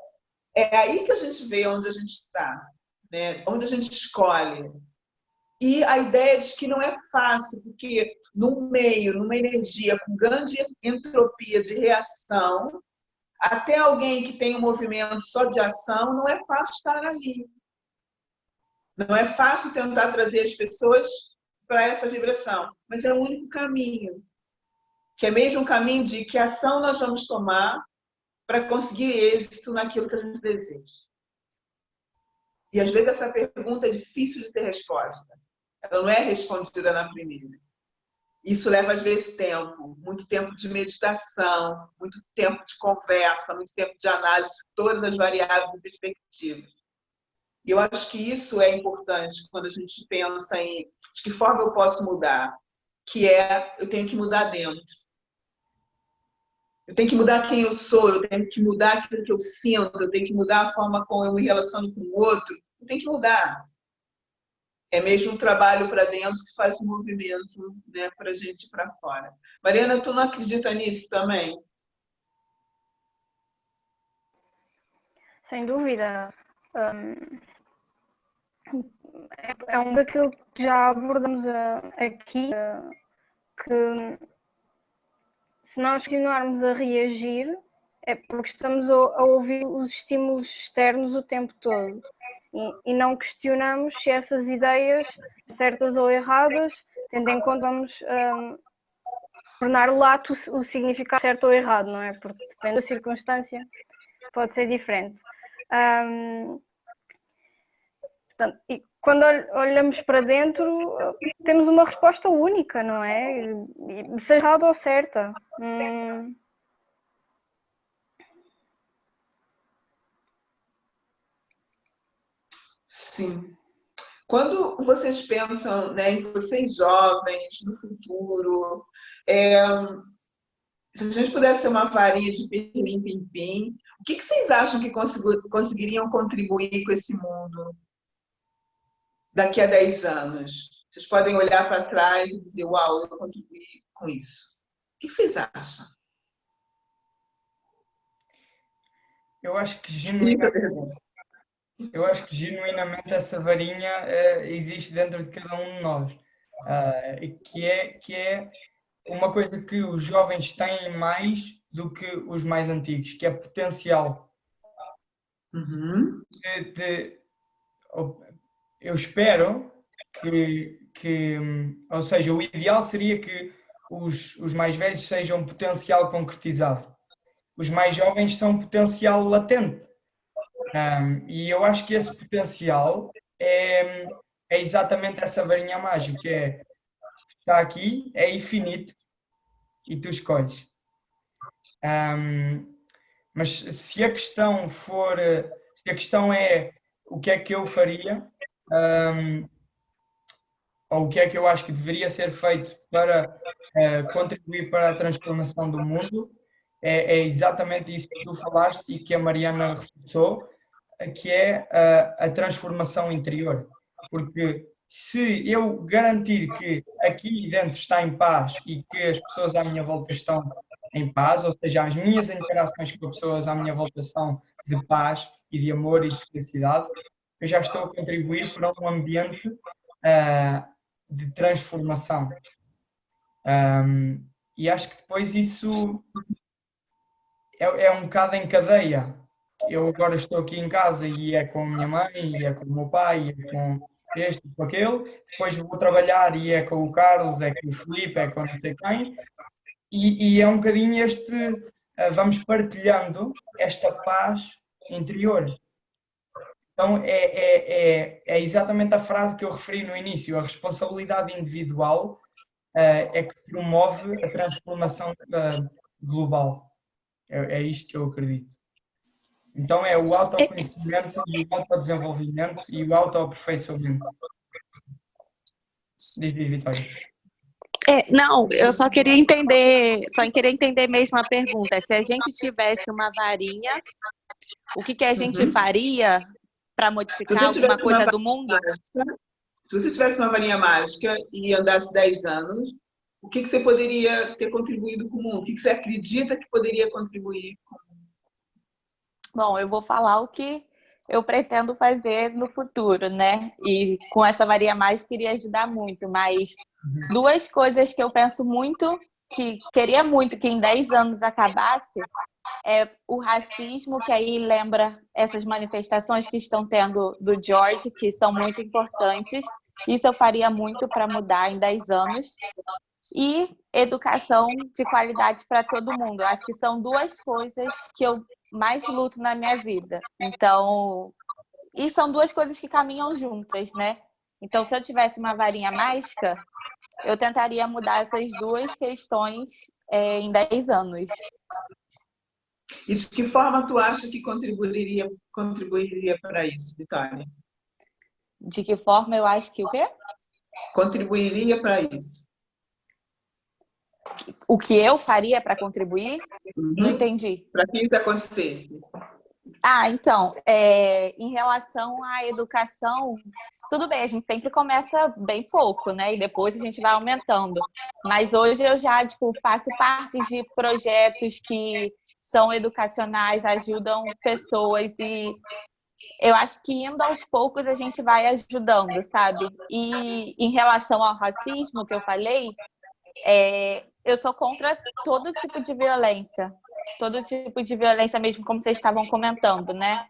é aí que a gente vê onde a gente está, né? Onde a gente escolhe. E a ideia de que não é fácil, porque num meio, numa energia com grande entropia de reação, até alguém que tem um movimento só de ação, não é fácil estar ali. Não é fácil tentar trazer as pessoas para essa vibração, mas é o único caminho. Que é mesmo um caminho de que ação nós vamos tomar para conseguir êxito naquilo que a gente deseja. E às vezes essa pergunta é difícil de ter resposta. Ela não é respondida na primeira. Isso leva às vezes tempo, muito tempo de meditação, muito tempo de conversa, muito tempo de análise de todas as variáveis e perspectivas. E eu acho que isso é importante quando a gente pensa em de que forma eu posso mudar, que é eu tenho que mudar dentro. Eu tenho que mudar quem eu sou, eu tenho que mudar aquilo que eu sinto, eu tenho que mudar a forma como eu me relaciono com o outro. Eu tenho que mudar. É mesmo um trabalho para dentro que faz um movimento, né, para a gente ir para fora. Mariana, tu não acredita nisso também? Sem dúvida. É um daquilo que já abordamos aqui, que se nós continuarmos a reagir, é porque estamos a ouvir os estímulos externos o tempo todo. E não questionamos se essas ideias, certas ou erradas, tendo em conta, vamos tornar lato o significado certo ou errado, não é? Porque depende da circunstância, pode ser diferente. Portanto, e quando olhamos para dentro, temos uma resposta única, não é? Seja errada ou certa. Sim. Quando vocês pensam, né, em vocês jovens, no futuro, se a gente pudesse ser uma varinha de pirlim-pim-pim, o que vocês acham que conseguiriam contribuir com esse mundo daqui a 10 anos? Vocês podem olhar para trás e dizer, uau, eu contribuí com isso. O que vocês acham? Eu acho que genuinamente essa varinha existe dentro de cada um de nós. Que é uma coisa que os jovens têm mais do que os mais antigos, que é potencial. Uhum. Eu espero ou seja, o ideal seria que os mais velhos sejam potencial concretizado. Os mais jovens são potencial latente. E eu acho que esse potencial é exatamente essa varinha mágica, está aqui, é infinito e tu escolhes. Mas se a questão é o que é que eu faria, ou o que é que eu acho que deveria ser feito para contribuir para a transformação do mundo, é exatamente isso que tu falaste e que a Mariana reforçou, que é a transformação interior. Porque se eu garantir que aqui dentro está em paz e que as pessoas à minha volta estão em paz, ou seja, as minhas interações com as pessoas à minha volta são de paz e de amor e de felicidade, eu já estou a contribuir para um ambiente de transformação. E acho que depois isso é um bocado em cadeia. Eu agora estou aqui em casa e é com a minha mãe, e é com o meu pai, e é com este, com aquele. Depois vou trabalhar e é com o Carlos, é com o Filipe, é com não sei quem. E é um bocadinho vamos partilhando esta paz interior. Então, é exatamente a frase que eu referi no início. A responsabilidade individual é que promove a transformação global. É isto que eu acredito. Então, é o autoconhecimento e o autodesenvolvimento e o autoaperfeiçoamento. Diz, Vitória. Não, eu só queria entender mesmo a pergunta. Se a gente tivesse uma varinha, o que a gente faria para modificar alguma coisa do mundo? Se você tivesse uma varinha mágica e andasse 10 anos, o que você poderia ter contribuído com o mundo? O que você acredita que poderia contribuir com o mundo? Bom, eu vou falar o que eu pretendo fazer no futuro, né? E com essa varinha mágica iria ajudar muito, mas duas coisas que eu penso muito, que queria muito que em 10 anos acabasse, é o racismo, que aí lembra essas manifestações que estão tendo do George, que são muito importantes. Isso eu faria muito para mudar em 10 anos. E educação de qualidade para todo mundo. Eu acho que são duas coisas que eu mais luto na minha vida. Então, e são duas coisas que caminham juntas, né? Então, se eu tivesse uma varinha mágica, eu tentaria mudar essas duas questões em 10 anos. E de que forma tu acha que contribuiria para isso, Vitória? De que forma eu acho que o quê? Contribuiria para isso. O que eu faria para contribuir? Não entendi. Para que isso acontecesse. Então, em relação à educação, tudo bem, a gente sempre começa bem pouco, né? E depois a gente vai aumentando. Mas hoje eu já, faço parte de projetos que são educacionais, ajudam pessoas e eu acho que indo aos poucos a gente vai ajudando, sabe? E em relação ao racismo que eu falei, eu sou contra todo tipo de violência. Todo tipo de violência mesmo, como vocês estavam comentando, né?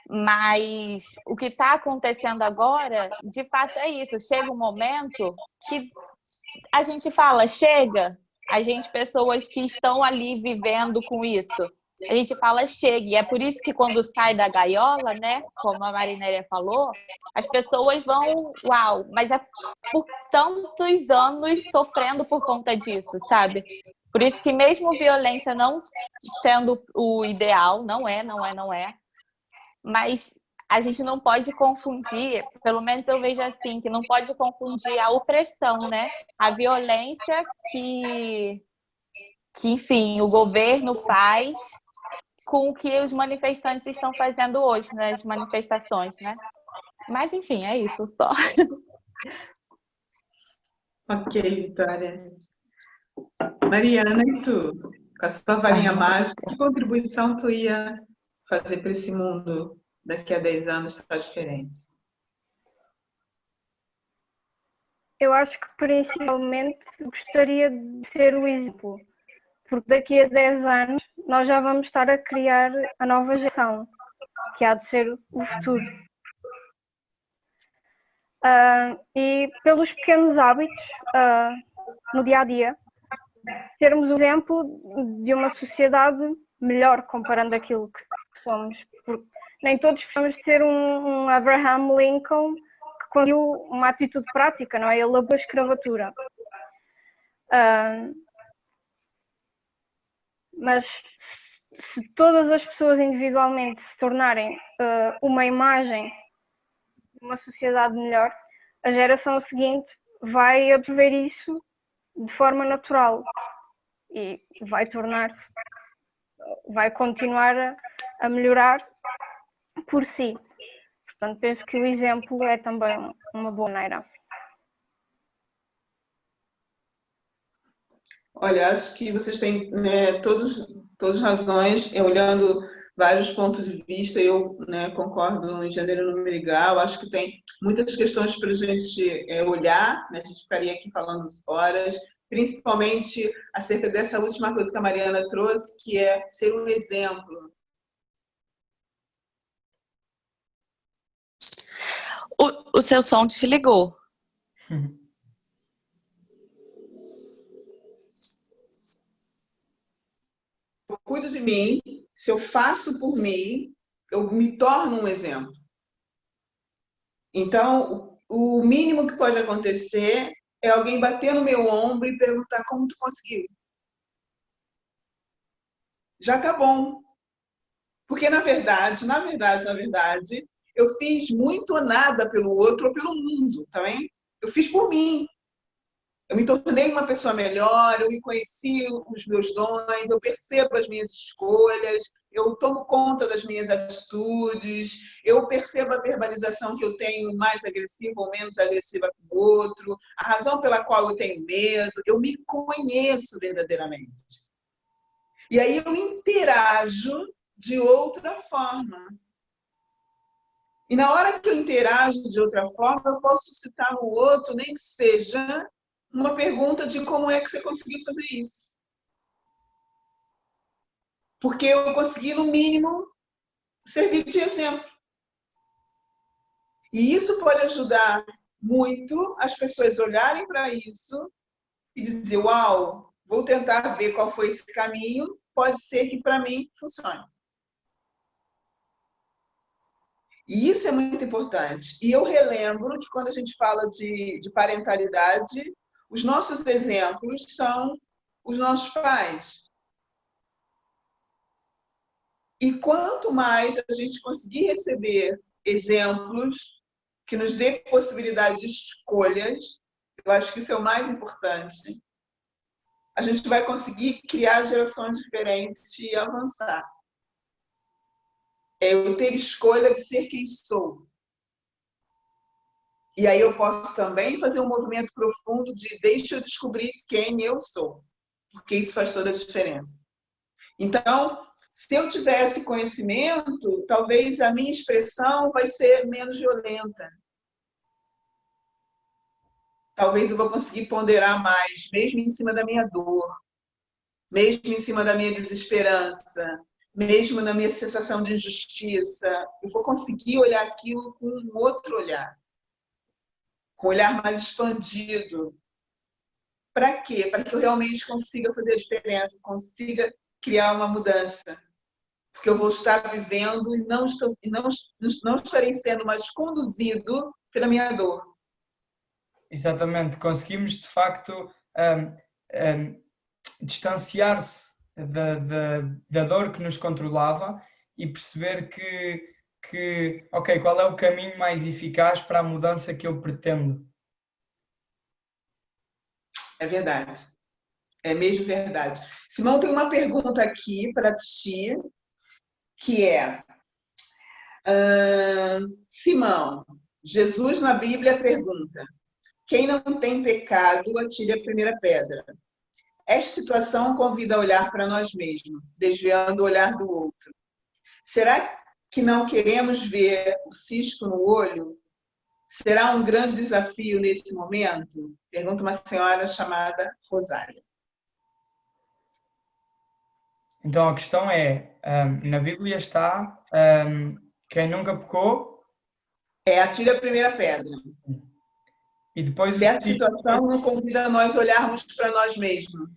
Mas o que está acontecendo agora, de fato é isso. Chega um momento que a gente fala, chega, pessoas que estão ali vivendo com isso, a gente fala, chega. E é por isso que quando sai da gaiola, né, como a Marinélia falou, as pessoas vão, uau, mas é por tantos anos sofrendo por conta disso, sabe? Por isso que mesmo violência não sendo o ideal, não é, mas a gente não pode confundir, pelo menos eu vejo assim, que não pode confundir a opressão, né? A violência que enfim, o governo faz com o que os manifestantes estão fazendo hoje nas manifestações, né? Mas, enfim, é isso só. Ok, Vitória. Mariana, e tu? Com a sua varinha mágica, que contribuição tu ia fazer para esse mundo daqui a 10 anos só diferente? Eu acho que principalmente gostaria de ser o exemplo, porque daqui a 10 anos nós já vamos estar a criar a nova geração, que há de ser o futuro. E pelos pequenos hábitos no dia a dia, termos um exemplo de uma sociedade melhor comparando aquilo que somos. Porque nem todos precisamos de ser um Abraham Lincoln que conseguiu uma atitude prática, não é? Ele aboliu a escravatura. Mas se todas as pessoas individualmente se tornarem uma imagem de uma sociedade melhor, a geração seguinte vai absorver isso de forma natural e vai continuar a melhorar por si. Portanto, penso que o exemplo é também uma boa maneira. Olha, acho que vocês têm todas razões, olhando vários pontos de vista, eu concordo em gênero, número e grau, acho que tem muitas questões para a gente olhar, né? A gente ficaria aqui falando horas, principalmente acerca dessa última coisa que a Mariana trouxe, que é ser um exemplo. O seu som desligou. cuido de mim, se eu faço por mim, eu me torno um exemplo. Então, o mínimo que pode acontecer é alguém bater no meu ombro e perguntar como tu conseguiu. Já tá bom. Porque, na verdade, eu fiz muito ou nada pelo outro ou pelo mundo, tá bem? Eu fiz por mim. Eu me tornei uma pessoa melhor, eu me conheci os meus dons, eu percebo as minhas escolhas, eu tomo conta das minhas atitudes, eu percebo a verbalização que eu tenho mais agressiva ou menos agressiva com o outro, a razão pela qual eu tenho medo, eu me conheço verdadeiramente. E aí eu interajo de outra forma. E na hora que eu interajo de outra forma, eu posso suscitar no outro, nem que seja uma pergunta de como é que você conseguiu fazer isso. Porque eu consegui, no mínimo, servir de exemplo. E isso pode ajudar muito as pessoas a olharem para isso e dizer, uau, vou tentar ver qual foi esse caminho, pode ser que para mim funcione. E isso é muito importante. E eu relembro que quando a gente fala de parentalidade, os nossos exemplos são os nossos pais. E quanto mais a gente conseguir receber exemplos que nos dê possibilidade de escolhas, eu acho que isso é o mais importante, a gente vai conseguir criar gerações diferentes e avançar. É eu ter escolha de ser quem sou. E aí eu posso também fazer um movimento profundo de deixa eu descobrir quem eu sou, porque isso faz toda a diferença. Então, se eu tivesse conhecimento, talvez a minha expressão vai ser menos violenta. Talvez eu vou conseguir ponderar mais, mesmo em cima da minha dor, mesmo em cima da minha desesperança, mesmo na minha sensação de injustiça. Eu vou conseguir olhar aquilo com um outro olhar, com um olhar mais expandido. Para quê? Para que eu realmente consiga fazer a diferença, consiga criar uma mudança. Porque eu vou estar vivendo e não estarei sendo mais conduzido pela minha dor. Exatamente, conseguimos de facto distanciar-se da dor que nos controlava e perceber que, ok, qual é o caminho mais eficaz para a mudança que eu pretendo? É verdade. É mesmo verdade. Simão, tem uma pergunta aqui para ti, que é... Simão, Jesus na Bíblia pergunta: quem não tem pecado, atire a primeira pedra. Esta situação convida a olhar para nós mesmos, desviando o olhar do outro. Será que não queremos ver o cisco no olho? Será um grande desafio nesse momento? Pergunta uma senhora chamada Rosália. Então a questão é, na Bíblia está, quem nunca pecou... atire a primeira pedra. E depois se essa situação não convida a nós olharmos para nós mesmos.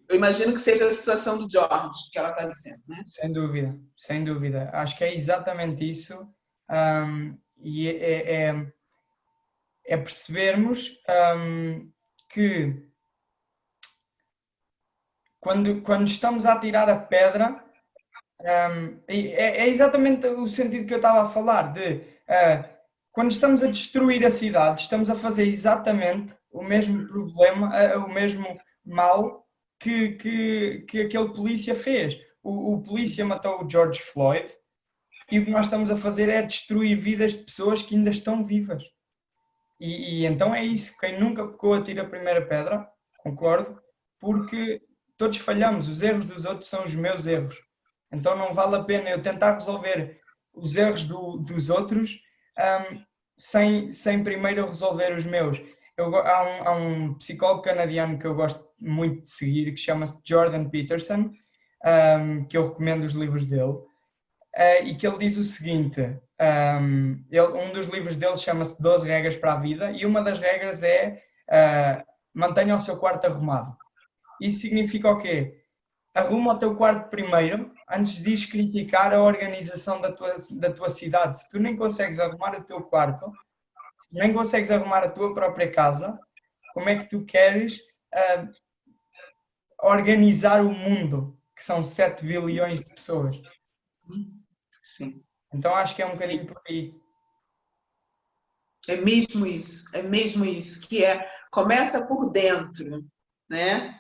Eu imagino que seja a situação do George, que ela está dizendo, né? Sem dúvida, sem dúvida. Acho que é exatamente isso. E é percebermos que quando estamos a tirar a pedra, é exatamente o sentido que eu estava a falar, de quando estamos a destruir a cidade, estamos a fazer exatamente o mesmo problema, o mesmo mal que aquele polícia fez. O polícia matou o George Floyd e o que nós estamos a fazer é destruir vidas de pessoas que ainda estão vivas. E então é isso, quem nunca pecou atira a primeira pedra, concordo, porque todos falhamos, os erros dos outros são os meus erros. Então não vale a pena eu tentar resolver os erros dos outros sem primeiro resolver os meus. Há um psicólogo canadiano que eu gosto muito de seguir, que chama-se Jordan Peterson, que eu recomendo os livros dele, e que ele diz o seguinte, um dos livros dele chama-se 12 regras para a vida, e uma das regras é mantenha o seu quarto arrumado. Isso significa o quê? arruma o teu quarto primeiro, antes de ires criticar a organização da tua cidade. Se tu nem consegues arrumar o teu quarto, nem consegues arrumar a tua própria casa, como é que tu queres organizar o mundo, que são 7 bilhões de pessoas? Sim. Então acho que é um bocadinho por aí. É mesmo isso, que começa por dentro, né?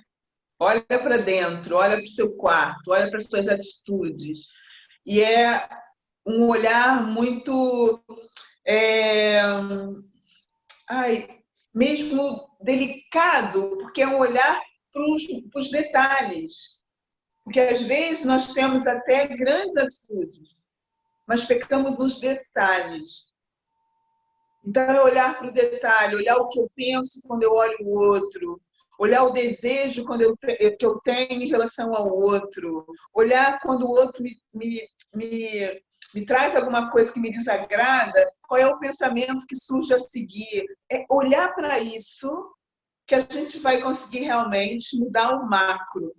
Olha para dentro, olha para o seu quarto, olha para as suas atitudes. E é um olhar muito, mesmo delicado, porque é um olhar para os detalhes. Porque às vezes nós temos até grandes atitudes, mas pecamos nos detalhes. Então, é olhar para o detalhe, olhar o que eu penso quando eu olho o outro, olhar o desejo que eu tenho em relação ao outro, olhar quando o outro me traz alguma coisa que me desagrada, qual é o pensamento que surge a seguir. É olhar para isso que a gente vai conseguir realmente mudar o macro,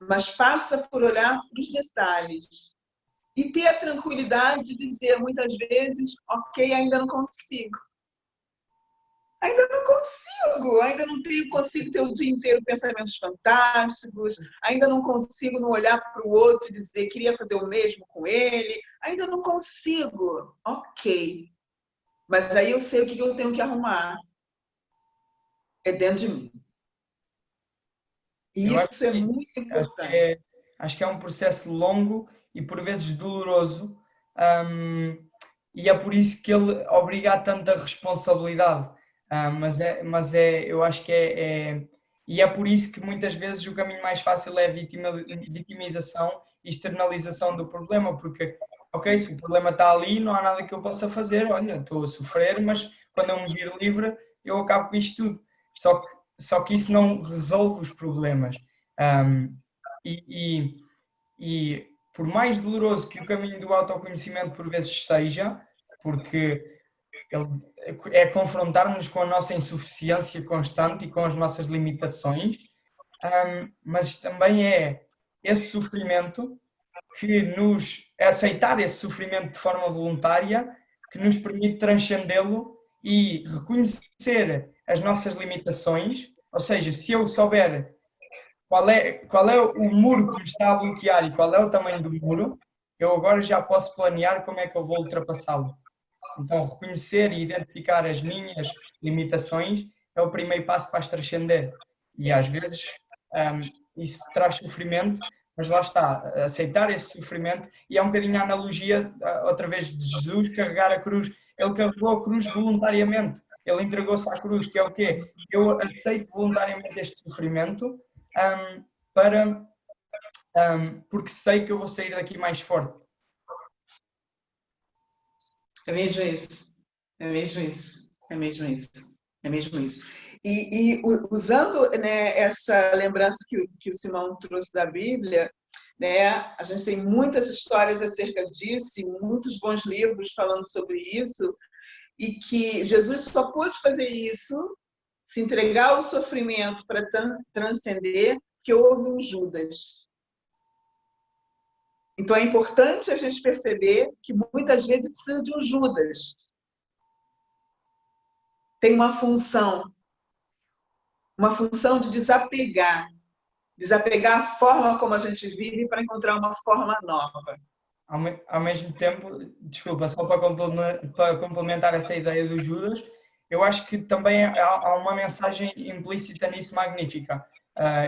mas passa por olhar para os detalhes. E ter a tranquilidade de dizer muitas vezes, ok, ainda não consigo. Ainda não consigo ter o dia inteiro pensamentos fantásticos, ainda não consigo não olhar para o outro e dizer, queria fazer o mesmo com ele, ainda não consigo. Ok. Mas aí eu sei o que eu tenho que arrumar. É dentro de mim. E isso é muito importante. Acho que é um processo longo e por vezes doloroso, e é por isso que ele obriga a tanta responsabilidade. Eu acho que e é por isso que muitas vezes o caminho mais fácil é a vitimização e externalização do problema, porque, ok, se o problema está ali, não há nada que eu possa fazer, olha, estou a sofrer, mas quando eu me vir livre, eu acabo com isto tudo. Só que isso não resolve os problemas. E por mais doloroso que o caminho do autoconhecimento por vezes seja, porque ele é confrontar-nos com a nossa insuficiência constante e com as nossas limitações, mas também é esse sofrimento aceitar esse sofrimento de forma voluntária que nos permite transcendê-lo e reconhecer as nossas limitações, ou seja, se eu souber qual é o muro que me está a bloquear e qual é o tamanho do muro, eu agora já posso planear como é que eu vou ultrapassá-lo. Então, reconhecer e identificar as minhas limitações é o primeiro passo para as transcender. E às vezes isso traz sofrimento, mas lá está, aceitar esse sofrimento, e é um bocadinho a analogia, outra vez, de Jesus carregar a cruz. Ele carregou a cruz voluntariamente, ele entregou-se à cruz, que é o quê? Eu aceito voluntariamente este sofrimento porque sei que eu vou sair daqui mais forte. É mesmo isso. É mesmo isso. É mesmo isso. É mesmo isso. E usando, né, essa lembrança que o Simão trouxe da Bíblia, né, a gente tem muitas histórias acerca disso e muitos bons livros falando sobre isso, e que Jesus só pôde fazer isso, se entregar ao sofrimento para transcender, que houve um Judas. Então é importante a gente perceber que muitas vezes precisa de um Judas. Tem uma função de desapegar a forma como a gente vive para encontrar uma forma nova. Ao mesmo tempo, desculpa, só para complementar essa ideia do Judas, eu acho que também há uma mensagem implícita nisso magnífica.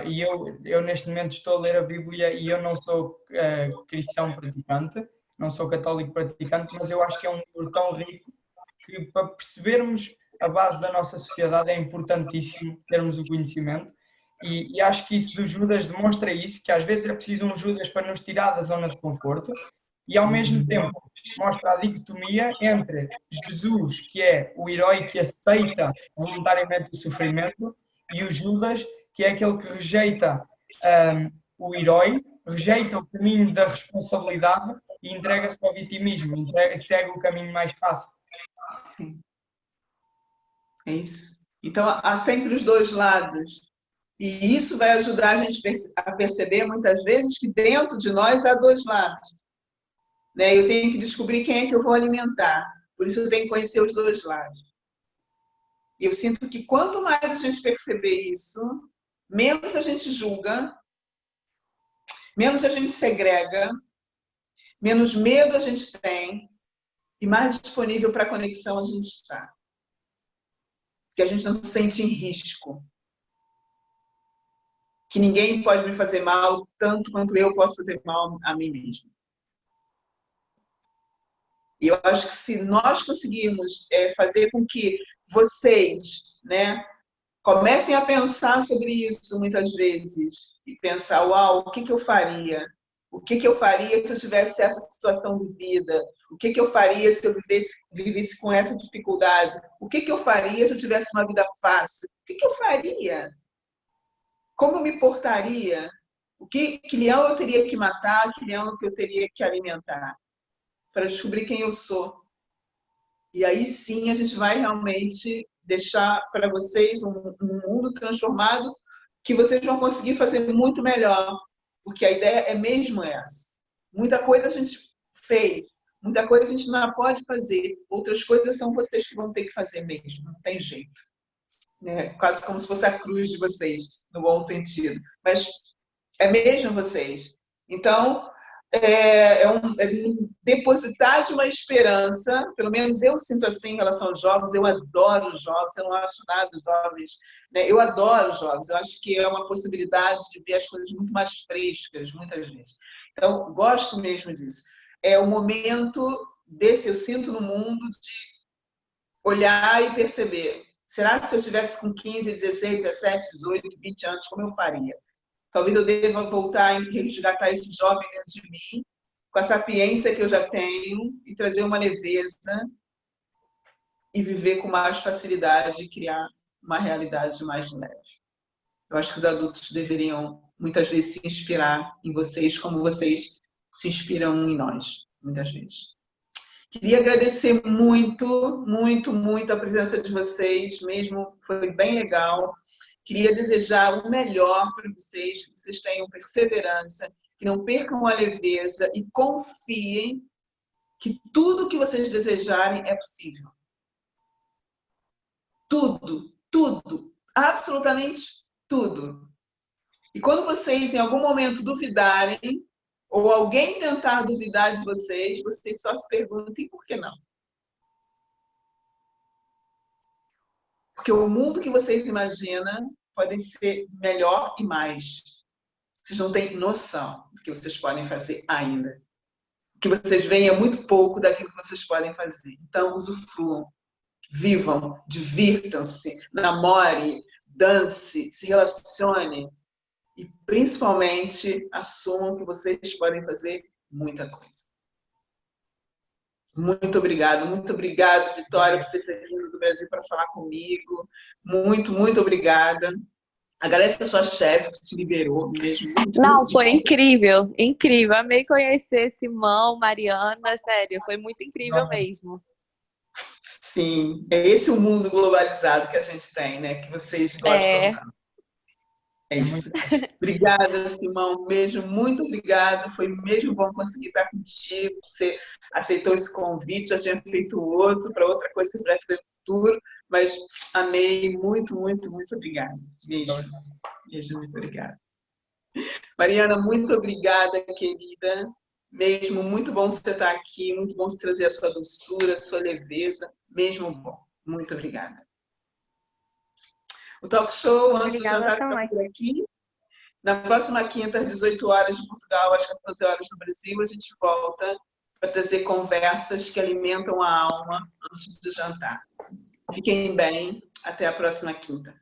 E eu neste momento estou a ler a Bíblia e eu não sou cristão praticante, não sou católico praticante, mas eu acho que é um livro tão rico que, para percebermos a base da nossa sociedade, é importantíssimo termos o conhecimento. E acho que isso do Judas demonstra isso, que às vezes é preciso um Judas para nos tirar da zona de conforto, e ao mesmo tempo mostra a dicotomia entre Jesus, que é o herói que aceita voluntariamente o sofrimento, e o Judas, que é aquele que rejeita o herói, rejeita o caminho da responsabilidade e entrega-se ao vitimismo, segue o caminho mais fácil. Sim. É isso. Então, há sempre os dois lados. E isso vai ajudar a gente a perceber, muitas vezes, que dentro de nós há dois lados. Né? Eu tenho que descobrir quem é que eu vou alimentar. Por isso eu tenho que conhecer os dois lados. E eu sinto que quanto mais a gente perceber isso, menos a gente julga, menos a gente segrega, menos medo a gente tem e mais disponível para a conexão a gente está. Porque a gente não se sente em risco. Que ninguém pode me fazer mal tanto quanto eu posso fazer mal a mim mesmo. E eu acho que se nós conseguirmos fazer com que vocês, né, comecem a pensar sobre isso muitas vezes e pensar, uau, o que eu faria? O que eu faria se eu tivesse essa situação de vida? O que eu faria se eu vivesse com essa dificuldade? O que eu faria se eu tivesse uma vida fácil? O que eu faria? Como eu me portaria? Que leão eu teria que matar? Que leão que eu teria que alimentar? Para descobrir quem eu sou. E aí sim a gente vai realmente deixar para vocês um mundo transformado que vocês vão conseguir fazer muito melhor. Porque a ideia é mesmo essa. Muita coisa a gente fez, muita coisa a gente não pode fazer. Outras coisas são vocês que vão ter que fazer mesmo. Não tem jeito. Né? Quase como se fosse a cruz de vocês, no bom sentido. Mas é mesmo vocês. Então, depositar de uma esperança, pelo menos eu sinto assim em relação aos jovens, eu adoro os jovens, eu não acho nada dos jovens, né? Eu adoro os jovens, eu acho que é uma possibilidade de ver as coisas muito mais frescas, muitas vezes. Então, gosto mesmo disso. É o momento desse, eu sinto no mundo, de olhar e perceber, será que se eu estivesse com 15, 16, 17, 18, 20 anos, como eu faria? Talvez eu deva voltar e resgatar esse jovem dentro de mim, com a sapiência que eu já tenho, e trazer uma leveza e viver com mais facilidade e criar uma realidade mais leve. Eu acho que os adultos deveriam, muitas vezes, se inspirar em vocês, como vocês se inspiram em nós, muitas vezes. Queria agradecer muito, muito, muito a presença de vocês, mesmo foi bem legal. Queria desejar o melhor para vocês, que vocês tenham perseverança, que não percam a leveza e confiem que tudo que vocês desejarem é possível. Tudo, tudo, absolutamente tudo. E quando vocês em algum momento duvidarem, ou alguém tentar duvidar de vocês, vocês só se perguntem por que não. Porque o mundo que vocês imaginam pode ser melhor e mais. Vocês não têm noção do que vocês podem fazer ainda. O que vocês veem é muito pouco daquilo que vocês podem fazer. Então, usufruam, vivam, divirtam-se, namore, dance, se relacione e, principalmente, assumam que vocês podem fazer muita coisa. Muito obrigado, Vitória, por ter vindo do Brasil para falar comigo. Muito, muito obrigada. Agradece a sua chefe que te liberou mesmo. Não, foi incrível, incrível. Amei conhecer Simão, Mariana, sério, foi muito incrível mesmo. Sim, é esse o mundo globalizado que a gente tem, né? Que vocês gostam tanto. É isso. Obrigada, Simão, mesmo, muito obrigado. Foi mesmo bom conseguir estar contigo. Você aceitou esse convite, já tinha feito outro para outra coisa que eu vai fazer no futuro, mas amei, muito, muito, muito obrigada. Mesmo, muito obrigada. Mariana, muito obrigada, querida. Mesmo, muito bom você estar aqui, muito bom você trazer a sua doçura, a sua leveza. Mesmo bom. Muito obrigada. O Talk Show, antes do jantar, fica por aqui. Na próxima quinta, às 18 horas de Portugal, às 14 horas do Brasil, a gente volta para trazer conversas que alimentam a alma antes do jantar. Fiquem bem. Até a próxima quinta.